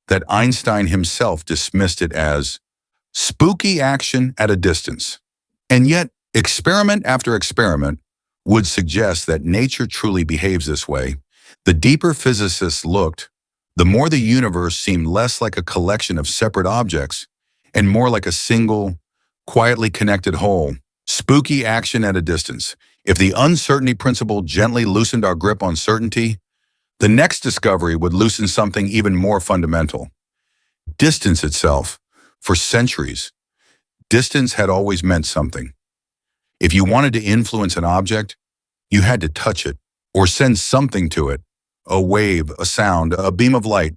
that Einstein himself dismissed it as spooky action at a distance. And yet, experiment after experiment would suggest that nature truly behaves this way. The deeper physicists looked, the more the universe seemed less like a collection of separate objects and more like a single, quietly connected whole. Spooky action at a distance. If the uncertainty principle gently loosened our grip on certainty, the next discovery would loosen something even more fundamental. Distance itself. For centuries, distance had always meant something. If you wanted to influence an object, you had to touch it or send something to it. A wave, a sound, a beam of light.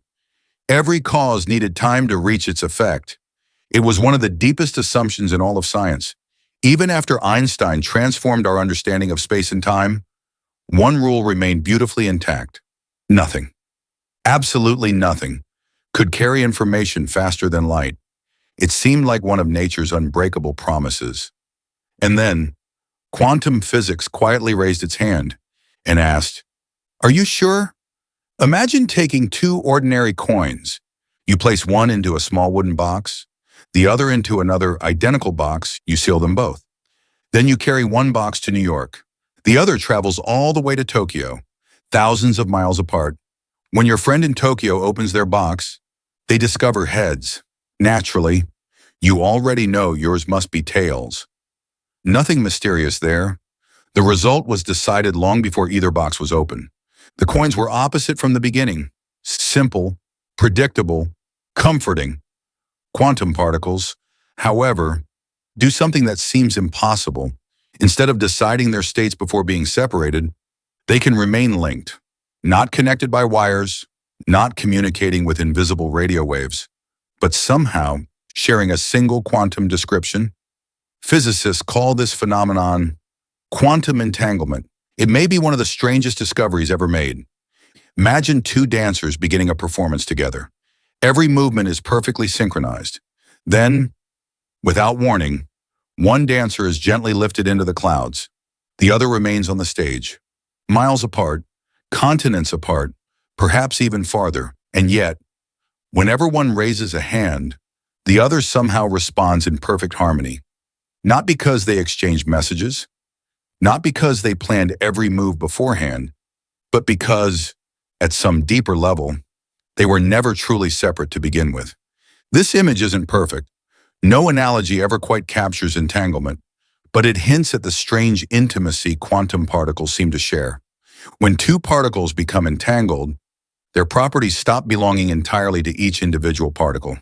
Every cause needed time to reach its effect. It was one of the deepest assumptions in all of science. Even after Einstein transformed our understanding of space and time, one rule remained beautifully intact. Nothing, absolutely nothing, could carry information faster than light. It seemed like one of nature's unbreakable promises. And then, quantum physics quietly raised its hand and asked, "Are you sure?" Imagine taking two ordinary coins. You place one into a small wooden box, the other into another identical box. You seal them both. Then you carry one box to New York. The other travels all the way to Tokyo, thousands of miles apart. When your friend in Tokyo opens their box, they discover heads. Naturally, you already know yours must be tails. Nothing mysterious there. The result was decided long before either box was open. The coins were opposite from the beginning. Simple, predictable, comforting. Quantum particles, however, do something that seems impossible. Instead of deciding their states before being separated, they can remain linked, not connected by wires, not communicating with invisible radio waves, but somehow sharing a single quantum description. Physicists call this phenomenon quantum entanglement. It may be one of the strangest discoveries ever made. Imagine two dancers beginning a performance together. Every movement is perfectly synchronized. Then, without warning, one dancer is gently lifted into the clouds. The other remains on the stage. Miles apart, continents apart, perhaps even farther. And yet, whenever one raises a hand, the other somehow responds in perfect harmony. Not because they exchanged messages, not because they planned every move beforehand, but because, at some deeper level, they were never truly separate to begin with. This image isn't perfect. No analogy ever quite captures entanglement, but it hints at the strange intimacy quantum particles seem to share. When two particles become entangled, their properties stop belonging entirely to each individual particle.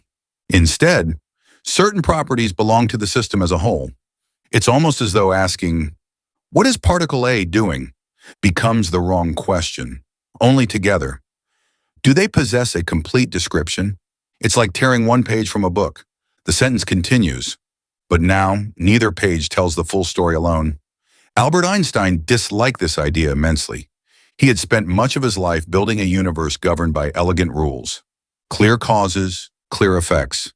Instead, certain properties belong to the system as a whole. It's almost as though asking, "What is particle A doing?" becomes the wrong question. Only together. Do they possess a complete description? It's like tearing one page from a book. The sentence continues, but now neither page tells the full story alone. Albert Einstein disliked this idea immensely. He had spent much of his life building a universe governed by elegant rules. Clear causes, clear effects.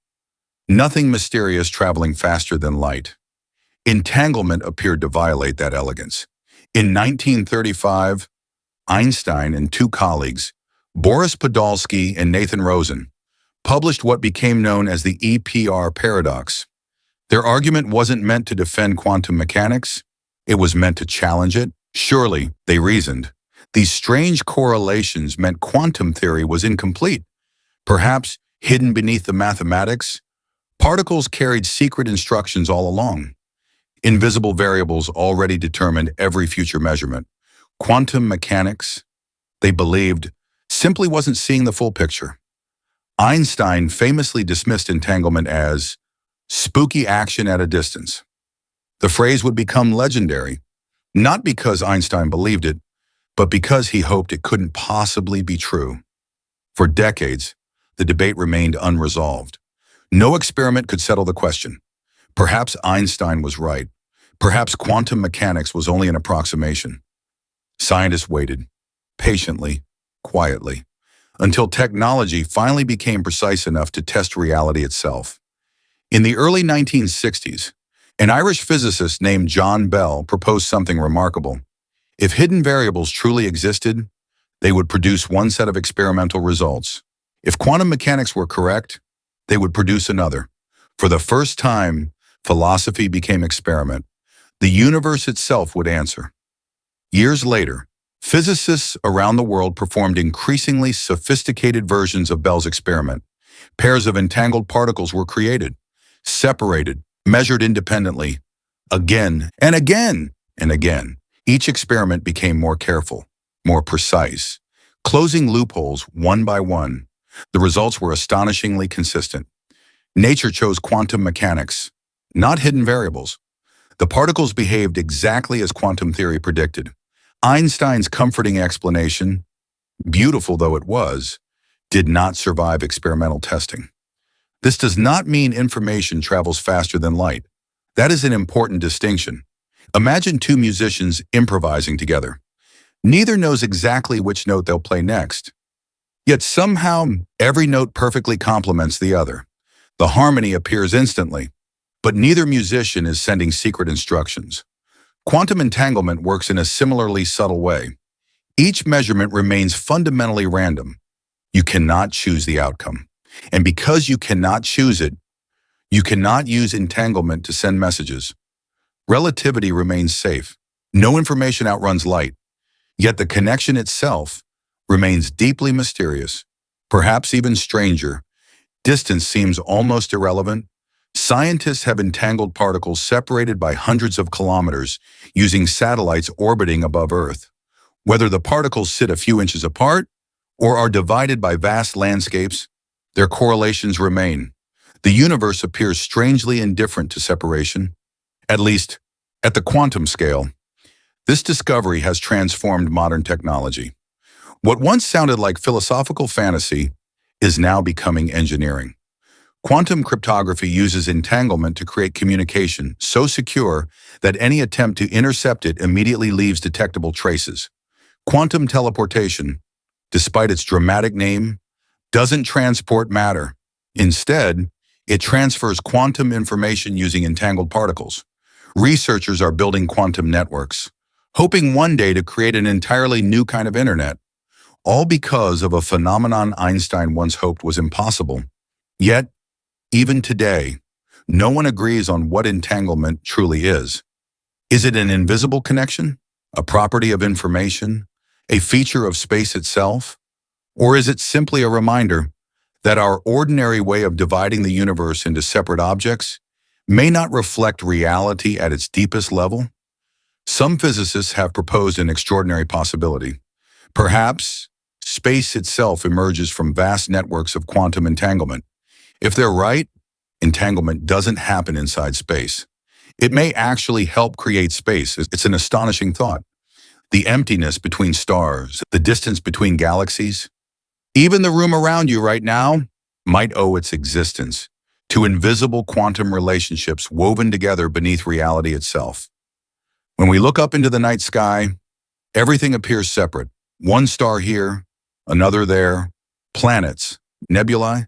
Nothing mysterious traveling faster than light. Entanglement appeared to violate that elegance. In 1935, Einstein and two colleagues, Boris Podolsky and Nathan Rosen, published what became known as the EPR paradox. Their argument wasn't meant to defend quantum mechanics. It was meant to challenge it. Surely, they reasoned, these strange correlations meant quantum theory was incomplete. Perhaps, hidden beneath the mathematics, particles carried secret instructions all along. Invisible variables already determined every future measurement. Quantum mechanics, they believed, simply wasn't seeing the full picture. Einstein famously dismissed entanglement as spooky action at a distance. The phrase would become legendary, not because Einstein believed it, but because he hoped it couldn't possibly be true. For decades, the debate remained unresolved. No experiment could settle the question. Perhaps Einstein was right. Perhaps quantum mechanics was only an approximation. Scientists waited, patiently, quietly, until technology finally became precise enough to test reality itself. In the early 1960s, an Irish physicist named John Bell proposed something remarkable. If hidden variables truly existed, they would produce one set of experimental results. If quantum mechanics were correct, they would produce another. For the first time, philosophy became experiment. The universe itself would answer. Years later, physicists around the world performed increasingly sophisticated versions of Bell's experiment. Pairs of entangled particles were created, separated, measured independently, again and again and again. Each experiment became more careful, more precise, closing loopholes one by one. The results were astonishingly consistent. Nature chose quantum mechanics, not hidden variables. The particles behaved exactly as quantum theory predicted. Einstein's comforting explanation, beautiful though it was, did not survive experimental testing. This does not mean information travels faster than light. That is an important distinction. Imagine two musicians improvising together. Neither knows exactly which note they'll play next. Yet somehow, every note perfectly complements the other. The harmony appears instantly, but neither musician is sending secret instructions. Quantum entanglement works in a similarly subtle way. Each measurement remains fundamentally random. You cannot choose the outcome. And because you cannot choose it, you cannot use entanglement to send messages. Relativity remains safe. No information outruns light. Yet the connection itself remains deeply mysterious, perhaps even stranger. Distance seems almost irrelevant. Scientists have entangled particles separated by hundreds of kilometers using satellites orbiting above Earth. Whether the particles sit a few inches apart or are divided by vast landscapes, their correlations remain. The universe appears strangely indifferent to separation, at least at the quantum scale. This discovery has transformed modern technology. What once sounded like philosophical fantasy is now becoming engineering. Quantum cryptography uses entanglement to create communication so secure that any attempt to intercept it immediately leaves detectable traces. Quantum teleportation, despite its dramatic name, doesn't transport matter. Instead, it transfers quantum information using entangled particles. Researchers are building quantum networks, hoping one day to create an entirely new kind of internet, all because of a phenomenon Einstein once hoped was impossible. Yet, even today, no one agrees on what entanglement truly is. Is it an invisible connection, a property of information, a feature of space itself? Or is it simply a reminder that our ordinary way of dividing the universe into separate objects may not reflect reality at its deepest level? Some physicists have proposed an extraordinary possibility. Perhaps space itself emerges from vast networks of quantum entanglement. If they're right, entanglement doesn't happen inside space. It may actually help create space. It's an astonishing thought. The emptiness between stars, the distance between galaxies, even the room around you right now might owe its existence to invisible quantum relationships woven together beneath reality itself. When we look up into the night sky, everything appears separate. One star here, another there, planets, nebulae,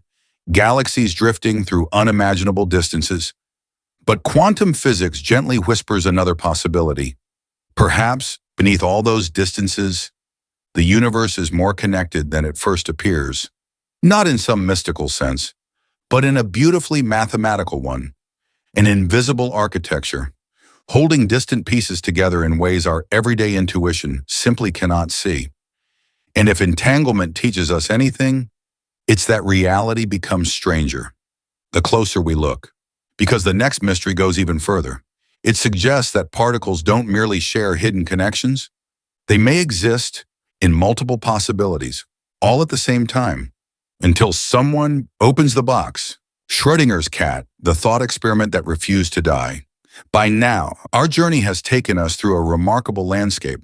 galaxies drifting through unimaginable distances. But quantum physics gently whispers another possibility. Perhaps beneath all those distances, the universe is more connected than it first appears, not in some mystical sense, but in a beautifully mathematical one, an invisible architecture, holding distant pieces together in ways our everyday intuition simply cannot see. And if entanglement teaches us anything, it's that reality becomes stranger the closer we look. Because the next mystery goes even further. It suggests that particles don't merely share hidden connections. They may exist in multiple possibilities, all at the same time, until someone opens the box. Schrödinger's cat, the thought experiment that refused to die. By now, our journey has taken us through a remarkable landscape.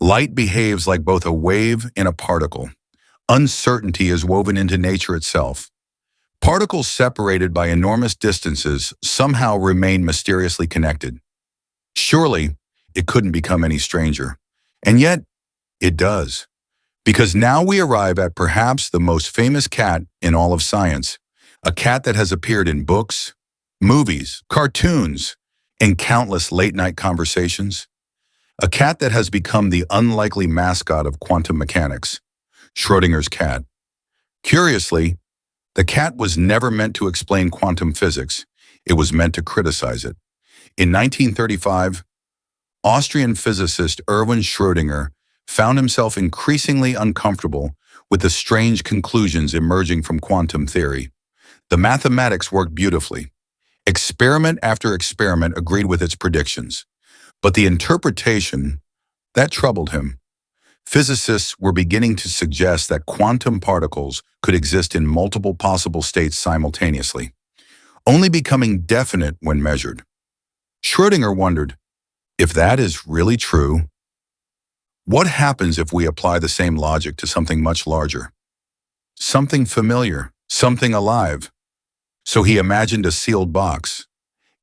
Light behaves like both a wave and a particle. Uncertainty is woven into nature itself. Particles separated by enormous distances somehow remain mysteriously connected. Surely, it couldn't become any stranger. And yet, it does. Because now we arrive at perhaps the most famous cat in all of science, a cat that has appeared in books, movies, cartoons, and countless late-night conversations. A cat that has become the unlikely mascot of quantum mechanics, Schrödinger's cat. Curiously, the cat was never meant to explain quantum physics. It was meant to criticize it. In 1935, Austrian physicist Erwin Schrödinger found himself increasingly uncomfortable with the strange conclusions emerging from quantum theory. The mathematics worked beautifully. Experiment after experiment agreed with its predictions. But the interpretation, that troubled him. Physicists were beginning to suggest that quantum particles could exist in multiple possible states simultaneously, only becoming definite when measured. Schrödinger wondered, if that is really true, what happens if we apply the same logic to something much larger? Something familiar, something alive. So he imagined a sealed box.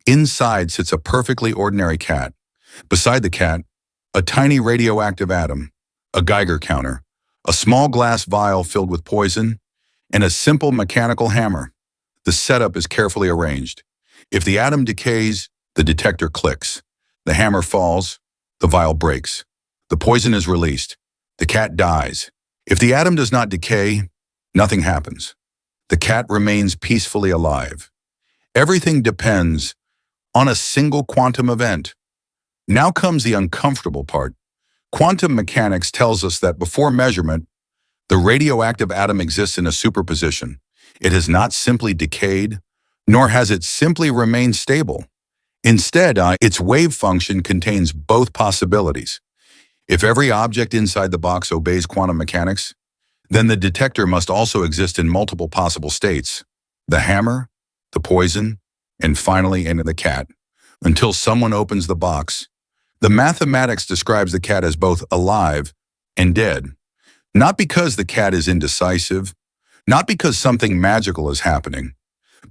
Inside sits a perfectly ordinary cat. Beside the cat, a tiny radioactive atom, a Geiger counter, a small glass vial filled with poison, and a simple mechanical hammer. The setup is carefully arranged. If the atom decays, the detector clicks. The hammer falls, the vial breaks. The poison is released. The cat dies. If the atom does not decay, nothing happens. The cat remains peacefully alive. Everything depends on a single quantum event. Now comes the uncomfortable part. Quantum mechanics tells us that before measurement, the radioactive atom exists in a superposition. It has not simply decayed, nor has it simply remained stable. Instead, its wave function contains both possibilities. If every object inside the box obeys quantum mechanics, then the detector must also exist in multiple possible states: the hammer, the poison, and finally in the cat. Until someone opens the box, the mathematics describes the cat as both alive and dead. Not because the cat is indecisive, not because something magical is happening,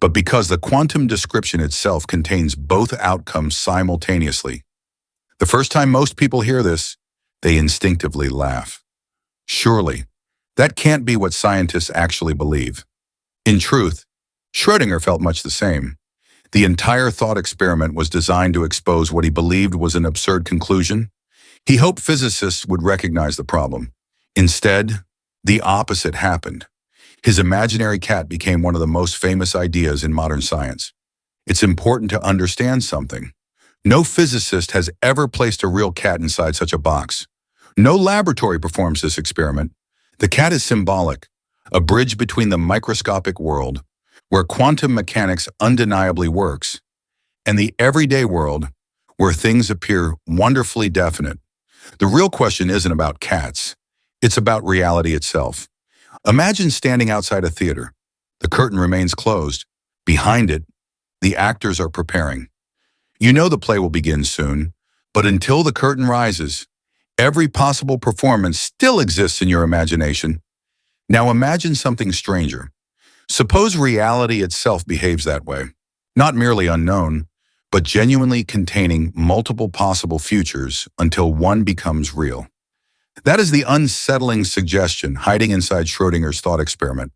but because the quantum description itself contains both outcomes simultaneously. The first time most people hear this, they instinctively laugh. Surely, that can't be what scientists actually believe. In truth, Schrödinger felt much the same. The entire thought experiment was designed to expose what he believed was an absurd conclusion. He hoped physicists would recognize the problem. Instead, the opposite happened. His imaginary cat became one of the most famous ideas in modern science. It's important to understand something. No physicist has ever placed a real cat inside such a box. No laboratory performs this experiment. The cat is symbolic, a bridge between the microscopic world, where quantum mechanics undeniably works, and the everyday world, where things appear wonderfully definite. The real question isn't about cats. It's about reality itself. Imagine standing outside a theater. The curtain remains closed. Behind it, the actors are preparing. You know the play will begin soon, but until the curtain rises, every possible performance still exists in your imagination. Now imagine something stranger. Suppose reality itself behaves that way, not merely unknown, but genuinely containing multiple possible futures until one becomes real. That is the unsettling suggestion hiding inside Schrödinger's thought experiment.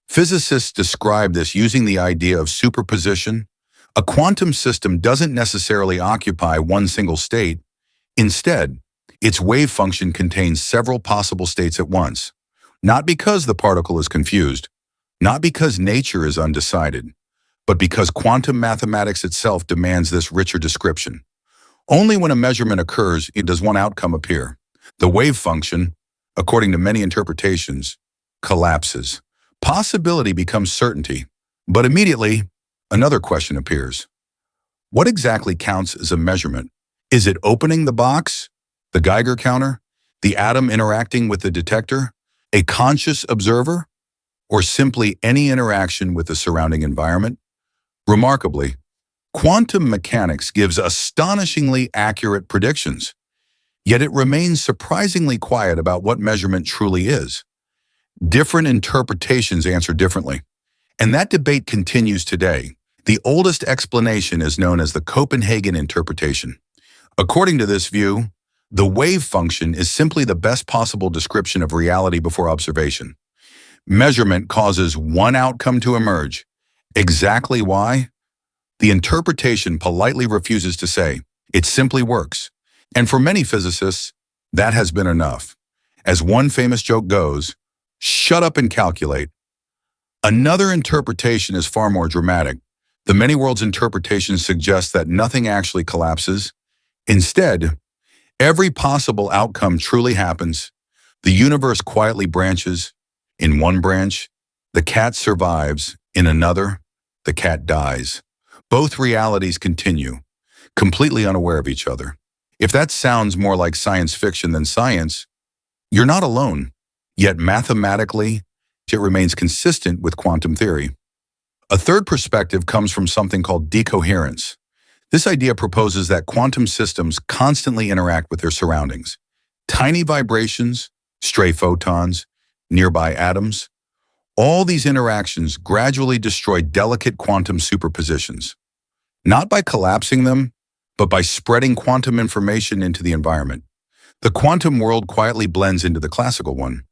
Physicists describe this using the idea of superposition. A quantum system doesn't necessarily occupy one single state. Instead, its wave function contains several possible states at once. Not because the particle is confused, not because nature is undecided, but because quantum mathematics itself demands this richer description. Only when a measurement occurs does one outcome appear. The wave function, according to many interpretations, collapses. Possibility becomes certainty, but immediately, another question appears. What exactly counts as a measurement? Is it opening the box, the Geiger counter, the atom interacting with the detector, a conscious observer, or simply any interaction with the surrounding environment? Remarkably, quantum mechanics gives astonishingly accurate predictions, yet it remains surprisingly quiet about what measurement truly is. Different interpretations answer differently, and that debate continues today. The oldest explanation is known as the Copenhagen interpretation. According to this view, the wave function is simply the best possible description of reality before observation. Measurement causes one outcome to emerge. Exactly why? The interpretation politely refuses to say. It simply works. And for many physicists, that has been enough. As one famous joke goes, shut up and calculate. Another interpretation is far more dramatic. The many worlds interpretation suggests that nothing actually collapses. Instead, every possible outcome truly happens. The universe quietly branches. In one branch, the cat survives. In another, the cat dies. Both realities continue, completely unaware of each other. If that sounds more like science fiction than science, you're not alone. Yet mathematically, it remains consistent with quantum theory. A third perspective comes from something called decoherence. This idea proposes that quantum systems constantly interact with their surroundings. Tiny vibrations, stray photons, nearby atoms, all these interactions gradually destroy delicate quantum superpositions. not by collapsing them, but by spreading quantum information into the environment. The quantum world quietly blends into the classical one,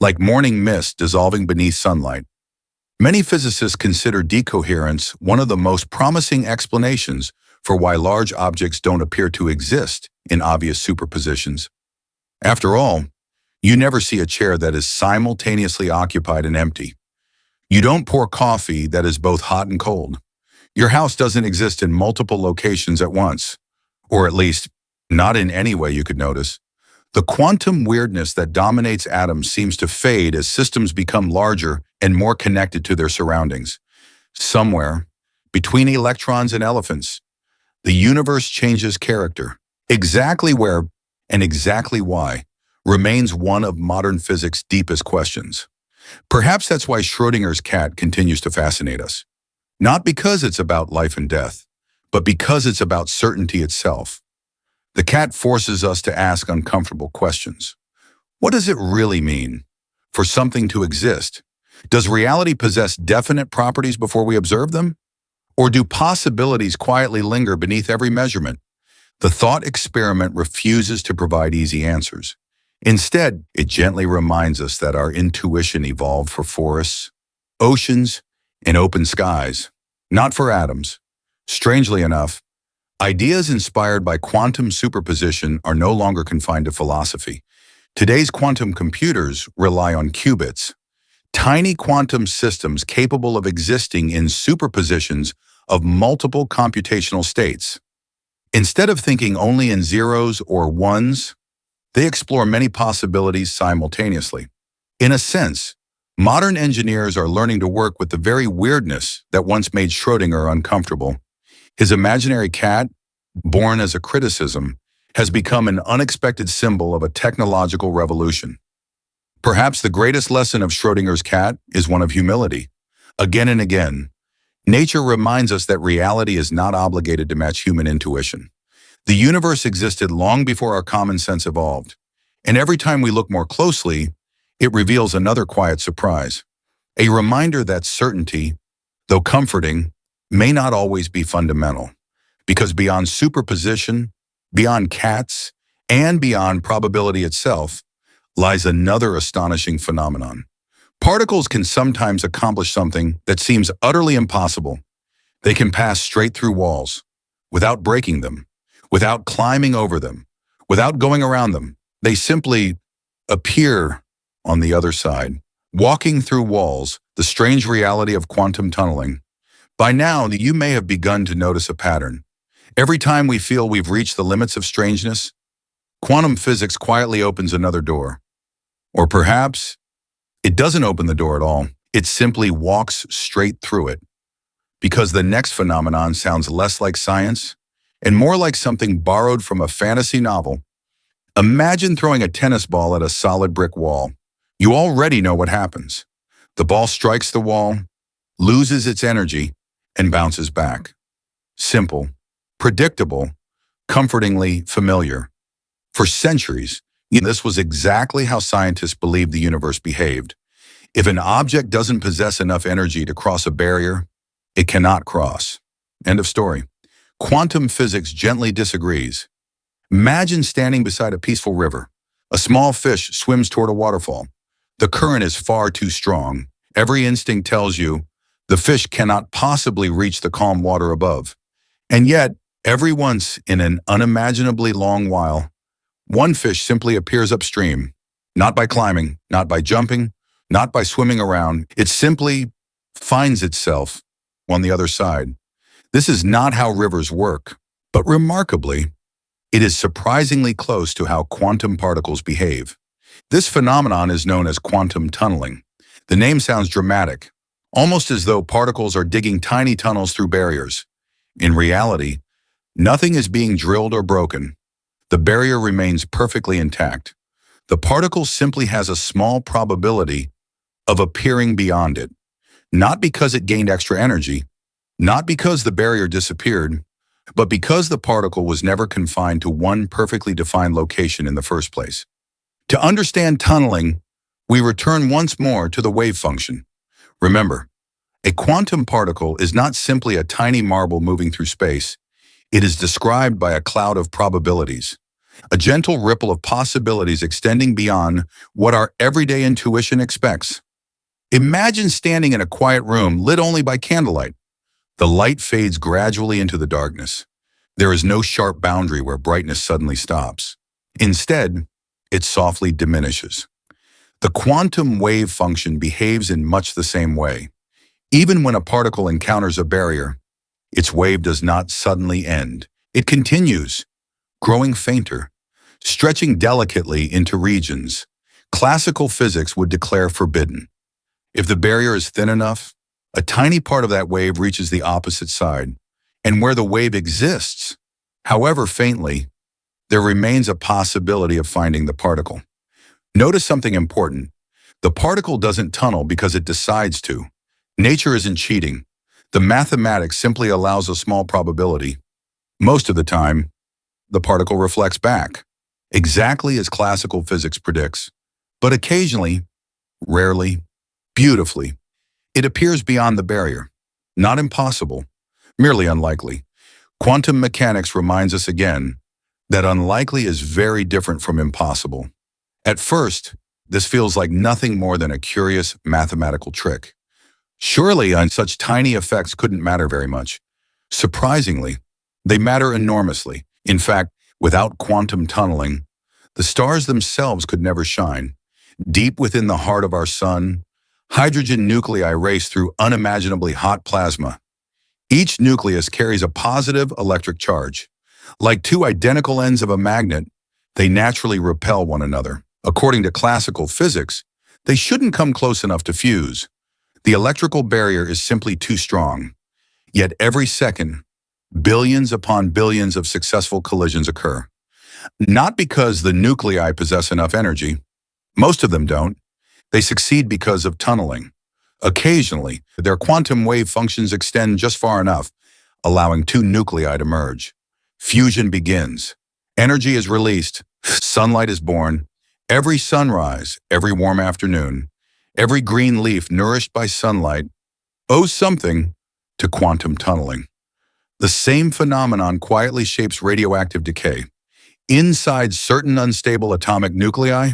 like morning mist dissolving beneath sunlight. Many physicists consider decoherence one of the most promising explanations for why large objects don't appear to exist in obvious superpositions. After all, you never see a chair that is simultaneously occupied and empty. You don't pour coffee that is both hot and cold. Your house doesn't exist in multiple locations at once, or at least, not in any way you could notice. The quantum weirdness that dominates atoms seems to fade as systems become larger and more connected to their surroundings. Somewhere, between electrons and elephants, the universe changes character. Exactly where and exactly why remains one of modern physics' deepest questions. Perhaps that's why Schrödinger's cat continues to fascinate us. Not because it's about life and death, but because it's about certainty itself. The cat forces us to ask uncomfortable questions. What does it really mean for something to exist? Does reality possess definite properties before we observe them? Or do possibilities quietly linger beneath every measurement? The thought experiment refuses to provide easy answers. Instead, it gently reminds us that our intuition evolved for forests, oceans, and open skies, not for atoms. Strangely enough, ideas inspired by quantum superposition are no longer confined to philosophy. Today's quantum computers rely on qubits, tiny quantum systems capable of existing in superpositions of multiple computational states. Instead of thinking only in zeros or ones, they explore many possibilities simultaneously. In a sense, modern engineers are learning to work with the very weirdness that once made Schrödinger uncomfortable. His imaginary cat, born as a criticism, has become an unexpected symbol of a technological revolution. Perhaps the greatest lesson of Schrödinger's cat is one of humility. Again and again, nature reminds us that reality is not obligated to match human intuition. The universe existed long before our common sense evolved, and every time we look more closely, it reveals another quiet surprise, a reminder that certainty, though comforting, may not always be fundamental, because beyond superposition, beyond cats, and beyond probability itself, lies another astonishing phenomenon. Particles can sometimes accomplish something that seems utterly impossible. They can pass straight through walls, without breaking them, without climbing over them, without going around them. They simply appear on the other side, walking through walls, the strange reality of quantum tunneling. By now, you may have begun to notice a pattern. Every time we feel we've reached the limits of strangeness, quantum physics quietly opens another door. Or perhaps it doesn't open the door at all. It simply walks straight through it. Because the next phenomenon sounds less like science and more like something borrowed from a fantasy novel. Imagine throwing a tennis ball at a solid brick wall. You already know what happens. The ball strikes the wall, loses its energy, and bounces back. Simple, predictable, comfortingly familiar. For centuries, this was exactly how scientists believed the universe behaved. If an object doesn't possess enough energy to cross a barrier, it cannot cross. End of story. Quantum physics gently disagrees. Imagine standing beside a peaceful river. A small fish swims toward a waterfall. The current is far too strong. Every instinct tells you the fish cannot possibly reach the calm water above. And yet, every once in an unimaginably long while, one fish simply appears upstream, not by climbing, not by jumping, not by swimming around. It simply finds itself on the other side. This is not how rivers work, but remarkably, it is surprisingly close to how quantum particles behave. This phenomenon is known as quantum tunneling. The name sounds dramatic, almost as though particles are digging tiny tunnels through barriers. In reality, nothing is being drilled or broken. The barrier remains perfectly intact. The particle simply has a small probability of appearing beyond it, not because it gained extra energy, not because the barrier disappeared, but because the particle was never confined to one perfectly defined location in the first place. To understand tunneling, we return once more to the wave function. Remember, A quantum particle is not simply a tiny marble moving through space. It is described by a cloud of probabilities, a gentle ripple of possibilities extending beyond what our everyday intuition expects. Imagine standing in a quiet room lit only by candlelight. The light fades gradually into the darkness. There is no sharp boundary where brightness suddenly stops. Instead, it softly diminishes. The quantum wave function behaves in much the same way. Even when a particle encounters a barrier, its wave does not suddenly end. It continues, growing fainter, stretching delicately into regions classical physics would declare forbidden. If the barrier is thin enough, a tiny part of that wave reaches the opposite side, and where the wave exists, however faintly, there remains a possibility of finding the particle. Notice something important. The particle doesn't tunnel because it decides to. Nature isn't cheating. The mathematics simply allows a small probability. Most of the time, the particle reflects back, exactly as classical physics predicts. But occasionally, rarely, beautifully, it appears beyond the barrier. Not impossible, merely unlikely. Quantum mechanics reminds us again that unlikely is very different from impossible. At first, this feels like nothing more than a curious mathematical trick. Surely, such tiny effects couldn't matter very much. Surprisingly, they matter enormously. In fact, without quantum tunneling, the stars themselves could never shine. Deep within the heart of our sun, hydrogen nuclei race through unimaginably hot plasma. Each nucleus carries a positive electric charge. Like two identical ends of a magnet, they naturally repel one another. According to classical physics, they shouldn't come close enough to fuse. The electrical barrier is simply too strong. Yet every second, billions upon billions of successful collisions occur. Not because the nuclei possess enough energy. Most of them don't. They succeed because of tunneling. Occasionally, their quantum wave functions extend just far enough, allowing two nuclei to merge. Fusion begins. Energy is released. Sunlight is born. Every sunrise, every warm afternoon, every green leaf nourished by sunlight owes something to quantum tunneling. The same phenomenon quietly shapes radioactive decay. Inside certain unstable atomic nuclei,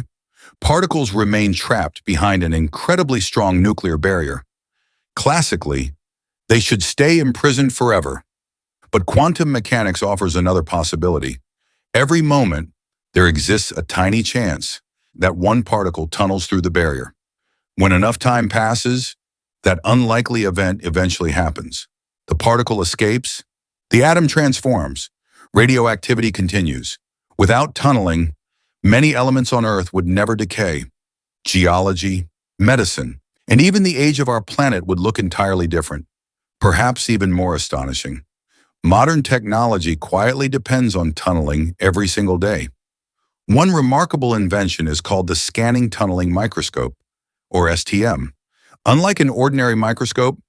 particles remain trapped behind an incredibly strong nuclear barrier. Classically, they should stay imprisoned forever. But quantum mechanics offers another possibility. Every moment, there exists a tiny chance that one particle tunnels through the barrier. When enough time passes, that unlikely event eventually happens. The particle escapes, the atom transforms, radioactivity continues. Without tunneling, many elements on Earth would never decay. Geology, medicine, and even the age of our planet would look entirely different, perhaps even more astonishing. Modern technology quietly depends on tunneling every single day. One remarkable invention is called the scanning tunneling microscope, or STM. Unlike an ordinary microscope,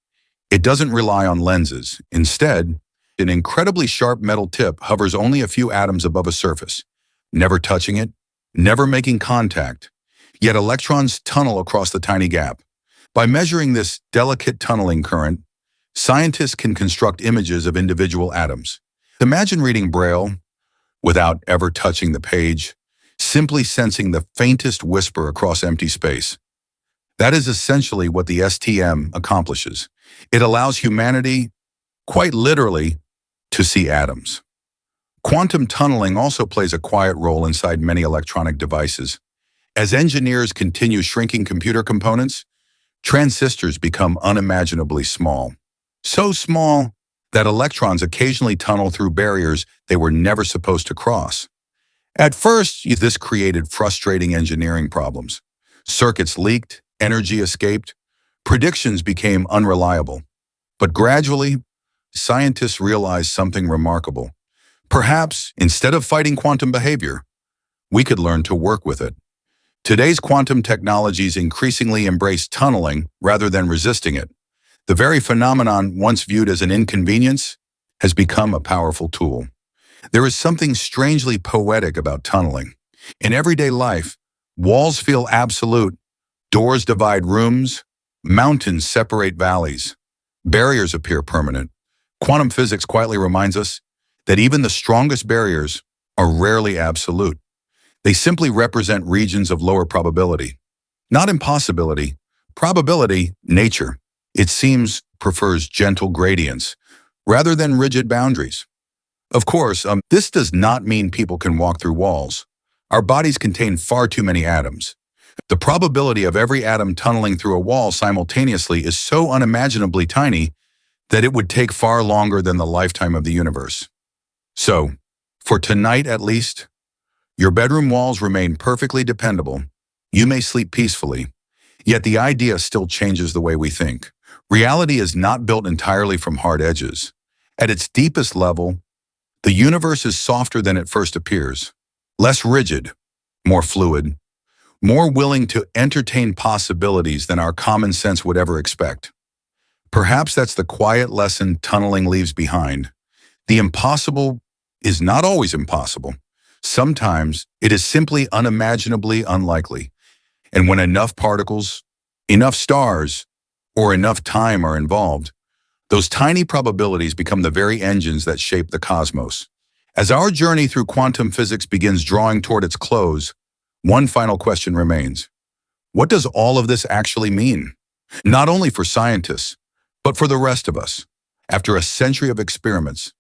it doesn't rely on lenses. Instead, an incredibly sharp metal tip hovers only a few atoms above a surface, never touching it, never making contact. Yet electrons tunnel across the tiny gap. By measuring this delicate tunneling current, scientists can construct images of individual atoms. Imagine reading Braille without ever touching the page, simply sensing the faintest whisper across empty space. That is essentially what the STM accomplishes. It allows humanity, quite literally, to see atoms. Quantum tunneling also plays a quiet role inside many electronic devices. As engineers continue shrinking computer components, transistors become unimaginably small. So small that electrons occasionally tunnel through barriers they were never supposed to cross. At first, this created frustrating engineering problems. Circuits leaked, energy escaped, predictions became unreliable. But gradually, scientists realized something remarkable. Perhaps, instead of fighting quantum behavior, we could learn to work with it. Today's quantum technologies increasingly embrace tunneling rather than resisting it. The very phenomenon once viewed as an inconvenience has become a powerful tool. There is something strangely poetic about tunneling. In everyday life, walls feel absolute, doors divide rooms, mountains separate valleys. Barriers appear permanent. Quantum physics quietly reminds us that even the strongest barriers are rarely absolute. They simply represent regions of lower probability. Not impossibility, probability, nature. It seems prefers gentle gradients rather than rigid boundaries. Of course, this does not mean people can walk through walls. Our bodies contain far too many atoms. The probability of every atom tunneling through a wall simultaneously is so unimaginably tiny that it would take far longer than the lifetime of the universe. So, for tonight at least, your bedroom walls remain perfectly dependable. You may sleep peacefully, yet the idea still changes the way we think. Reality is not built entirely from hard edges. At its deepest level, the universe is softer than it first appears, less rigid, more fluid, more willing to entertain possibilities than our common sense would ever expect. Perhaps that's the quiet lesson tunneling leaves behind. The impossible is not always impossible. Sometimes it is simply unimaginably unlikely. And when enough particles, enough stars, or enough time are involved, those tiny probabilities become the very engines that shape the cosmos. As our journey through quantum physics begins drawing toward its close, one final question remains. What does all of this actually mean? Not only for scientists, but for the rest of us. After a century of experiments,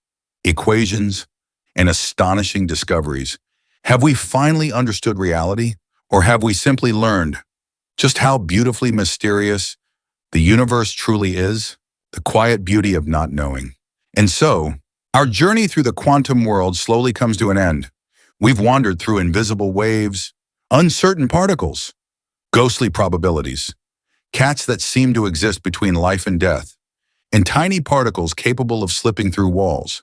equations, and astonishing discoveries, have we finally understood reality, or have we simply learned just how beautifully mysterious the universe truly is? The quiet beauty of not knowing. And so, our journey through the quantum world slowly comes to an end. We've wandered through invisible waves, uncertain particles, ghostly probabilities, cats that seem to exist between life and death, and tiny particles capable of slipping through walls.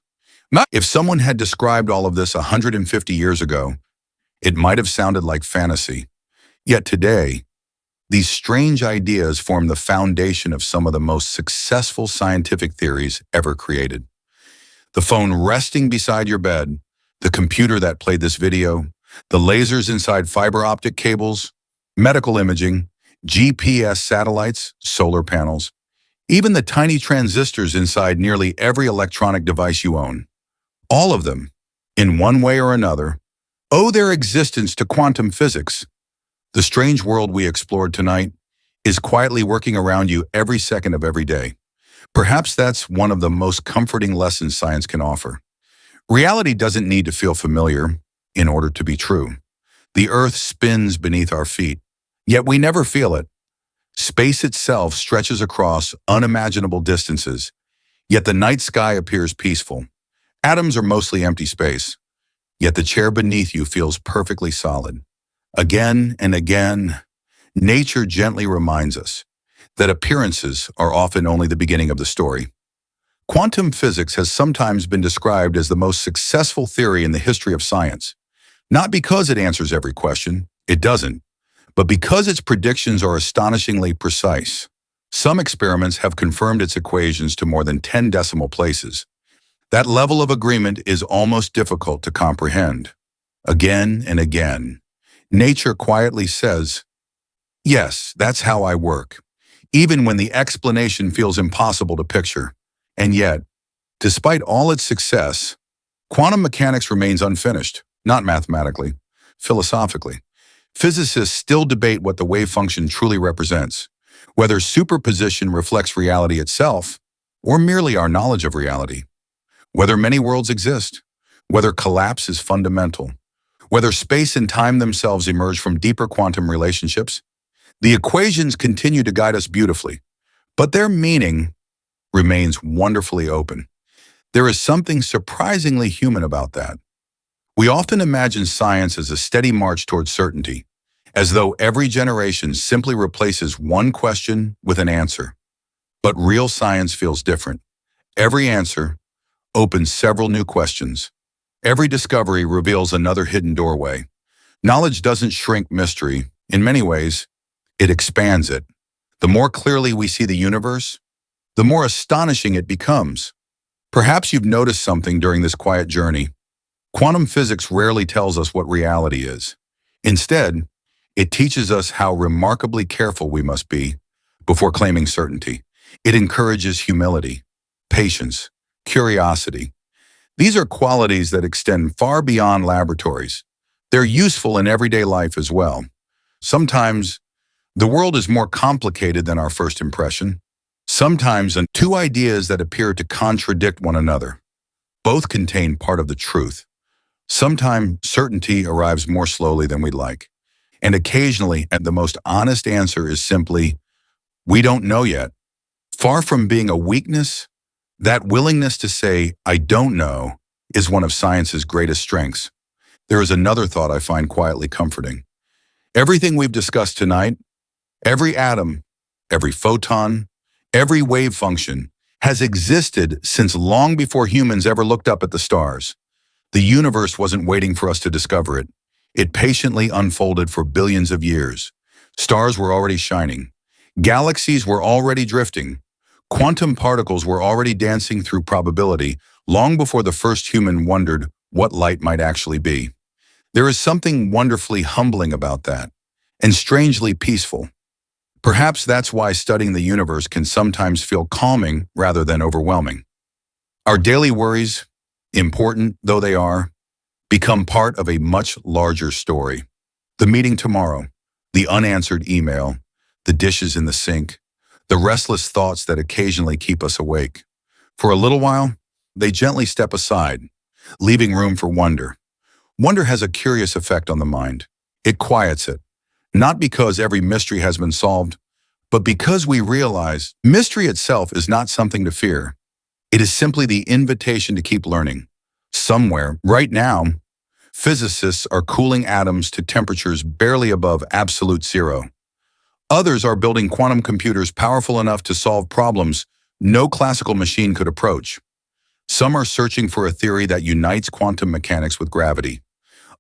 If someone had described all of this 150 years ago, it might have sounded like fantasy. Yet today, these strange ideas form the foundation of some of the most successful scientific theories ever created. The phone resting beside your bed, the computer that played this video, the lasers inside fiber optic cables, medical imaging, GPS satellites, solar panels, even the tiny transistors inside nearly every electronic device you own. All of them, in one way or another, owe their existence to quantum physics. The strange world we explored tonight is quietly working around you every second of every day. Perhaps that's one of the most comforting lessons science can offer. Reality doesn't need to feel familiar in order to be true. The Earth spins beneath our feet, yet we never feel it. Space itself stretches across unimaginable distances, yet the night sky appears peaceful. Atoms are mostly empty space, yet the chair beneath you feels perfectly solid. Again and again, nature gently reminds us that appearances are often only the beginning of the story. Quantum physics has sometimes been described as the most successful theory in the history of science. Not because it answers every question, it doesn't, but because its predictions are astonishingly precise. Some experiments have confirmed its equations to more than 10 decimal places. That level of agreement is almost difficult to comprehend. Again and again, nature quietly says, "Yes, that's how I work," even when the explanation feels impossible to picture. And yet, despite all its success, quantum mechanics remains unfinished, not mathematically, philosophically. Physicists still debate what the wave function truly represents, whether superposition reflects reality itself, or merely our knowledge of reality, whether many worlds exist, whether collapse is fundamental, whether space and time themselves emerge from deeper quantum relationships. The equations continue to guide us beautifully, but their meaning remains wonderfully open. There is something surprisingly human about that. We often imagine science as a steady march towards certainty, as though every generation simply replaces one question with an answer. But real science feels different. Every answer opens several new questions. Every discovery reveals another hidden doorway. Knowledge doesn't shrink mystery. In many ways, it expands it. The more clearly we see the universe, the more astonishing it becomes. Perhaps you've noticed something during this quiet journey. Quantum physics rarely tells us what reality is. Instead, it teaches us how remarkably careful we must be before claiming certainty. It encourages humility, patience, curiosity. These are qualities that extend far beyond laboratories. They're useful in everyday life as well. Sometimes the world is more complicated than our first impression. Sometimes two ideas that appear to contradict one another. Both contain part of the truth. Sometimes certainty arrives more slowly than we'd like. And occasionally, the most honest answer is simply, we don't know yet. Far from being a weakness, that willingness to say, I don't know, is one of science's greatest strengths. There is another thought I find quietly comforting. Everything we've discussed tonight, every atom, every photon, every wave function, has existed since long before humans ever looked up at the stars. The universe wasn't waiting for us to discover it. It patiently unfolded for billions of years. Stars were already shining. Galaxies were already drifting. Quantum particles were already dancing through probability long before the first human wondered what light might actually be. There is something wonderfully humbling about that, and strangely peaceful. Perhaps that's why studying the universe can sometimes feel calming rather than overwhelming. Our daily worries, important though they are, become part of a much larger story. The meeting tomorrow, the unanswered email, the dishes in the sink, the restless thoughts that occasionally keep us awake. For a little while, they gently step aside, leaving room for wonder. Wonder has a curious effect on the mind. It quiets it, not because every mystery has been solved, but because we realize mystery itself is not something to fear. It is simply the invitation to keep learning. Somewhere, right now, physicists are cooling atoms to temperatures barely above absolute zero. Others are building quantum computers powerful enough to solve problems no classical machine could approach. Some are searching for a theory that unites quantum mechanics with gravity.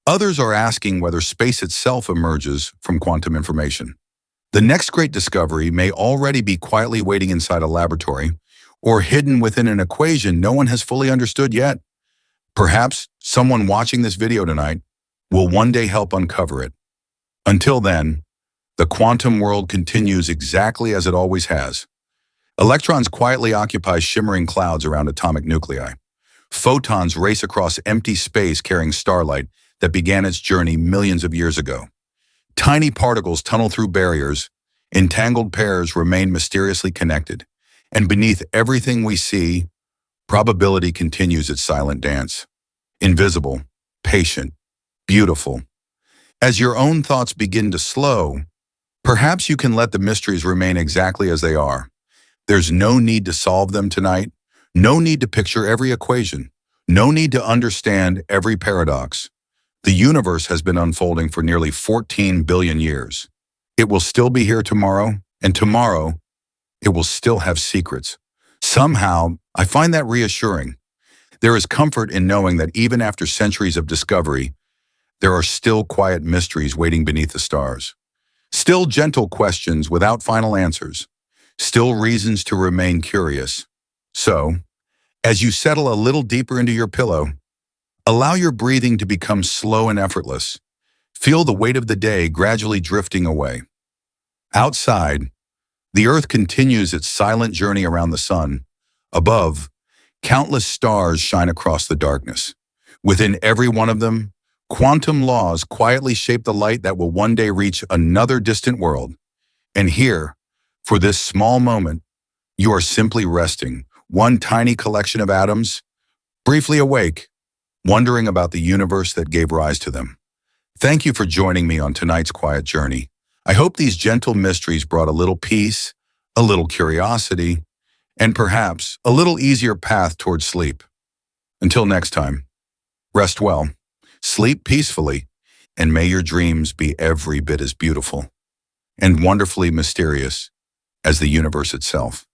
Others are asking whether space itself emerges from quantum information. The next great discovery may already be quietly waiting inside a laboratory or hidden within an equation no one has fully understood yet. Perhaps someone watching this video tonight will one day help uncover it. Until then, the quantum world continues exactly as it always has. Electrons quietly occupy shimmering clouds around atomic nuclei. Photons race across empty space carrying starlight that began its journey millions of years ago. Tiny particles tunnel through barriers, entangled pairs remain mysteriously connected, and beneath everything we see, probability continues its silent dance. Invisible, patient, beautiful. As your own thoughts begin to slow, perhaps you can let the mysteries remain exactly as they are. There's no need to solve them tonight, no need to picture every equation, no need to understand every paradox. The universe has been unfolding for nearly 14 billion years. It will still be here tomorrow, and tomorrow, it will still have secrets. Somehow, I find that reassuring. There is comfort in knowing that even after centuries of discovery, there are still quiet mysteries waiting beneath the stars. Still gentle questions without final answers. Still reasons to remain curious. So, as you settle a little deeper into your pillow, allow your breathing to become slow and effortless. Feel the weight of the day gradually drifting away. Outside, the Earth continues its silent journey around the sun. Above, countless stars shine across the darkness. Within every one of them, quantum laws quietly shape the light that will one day reach another distant world. And here, for this small moment, you are simply resting, one tiny collection of atoms, briefly awake, wondering about the universe that gave rise to them. Thank you for joining me on tonight's quiet journey. I hope these gentle mysteries brought a little peace, a little curiosity, and perhaps a little easier path towards sleep. Until next time, rest well, sleep peacefully, and may your dreams be every bit as beautiful and wonderfully mysterious as the universe itself.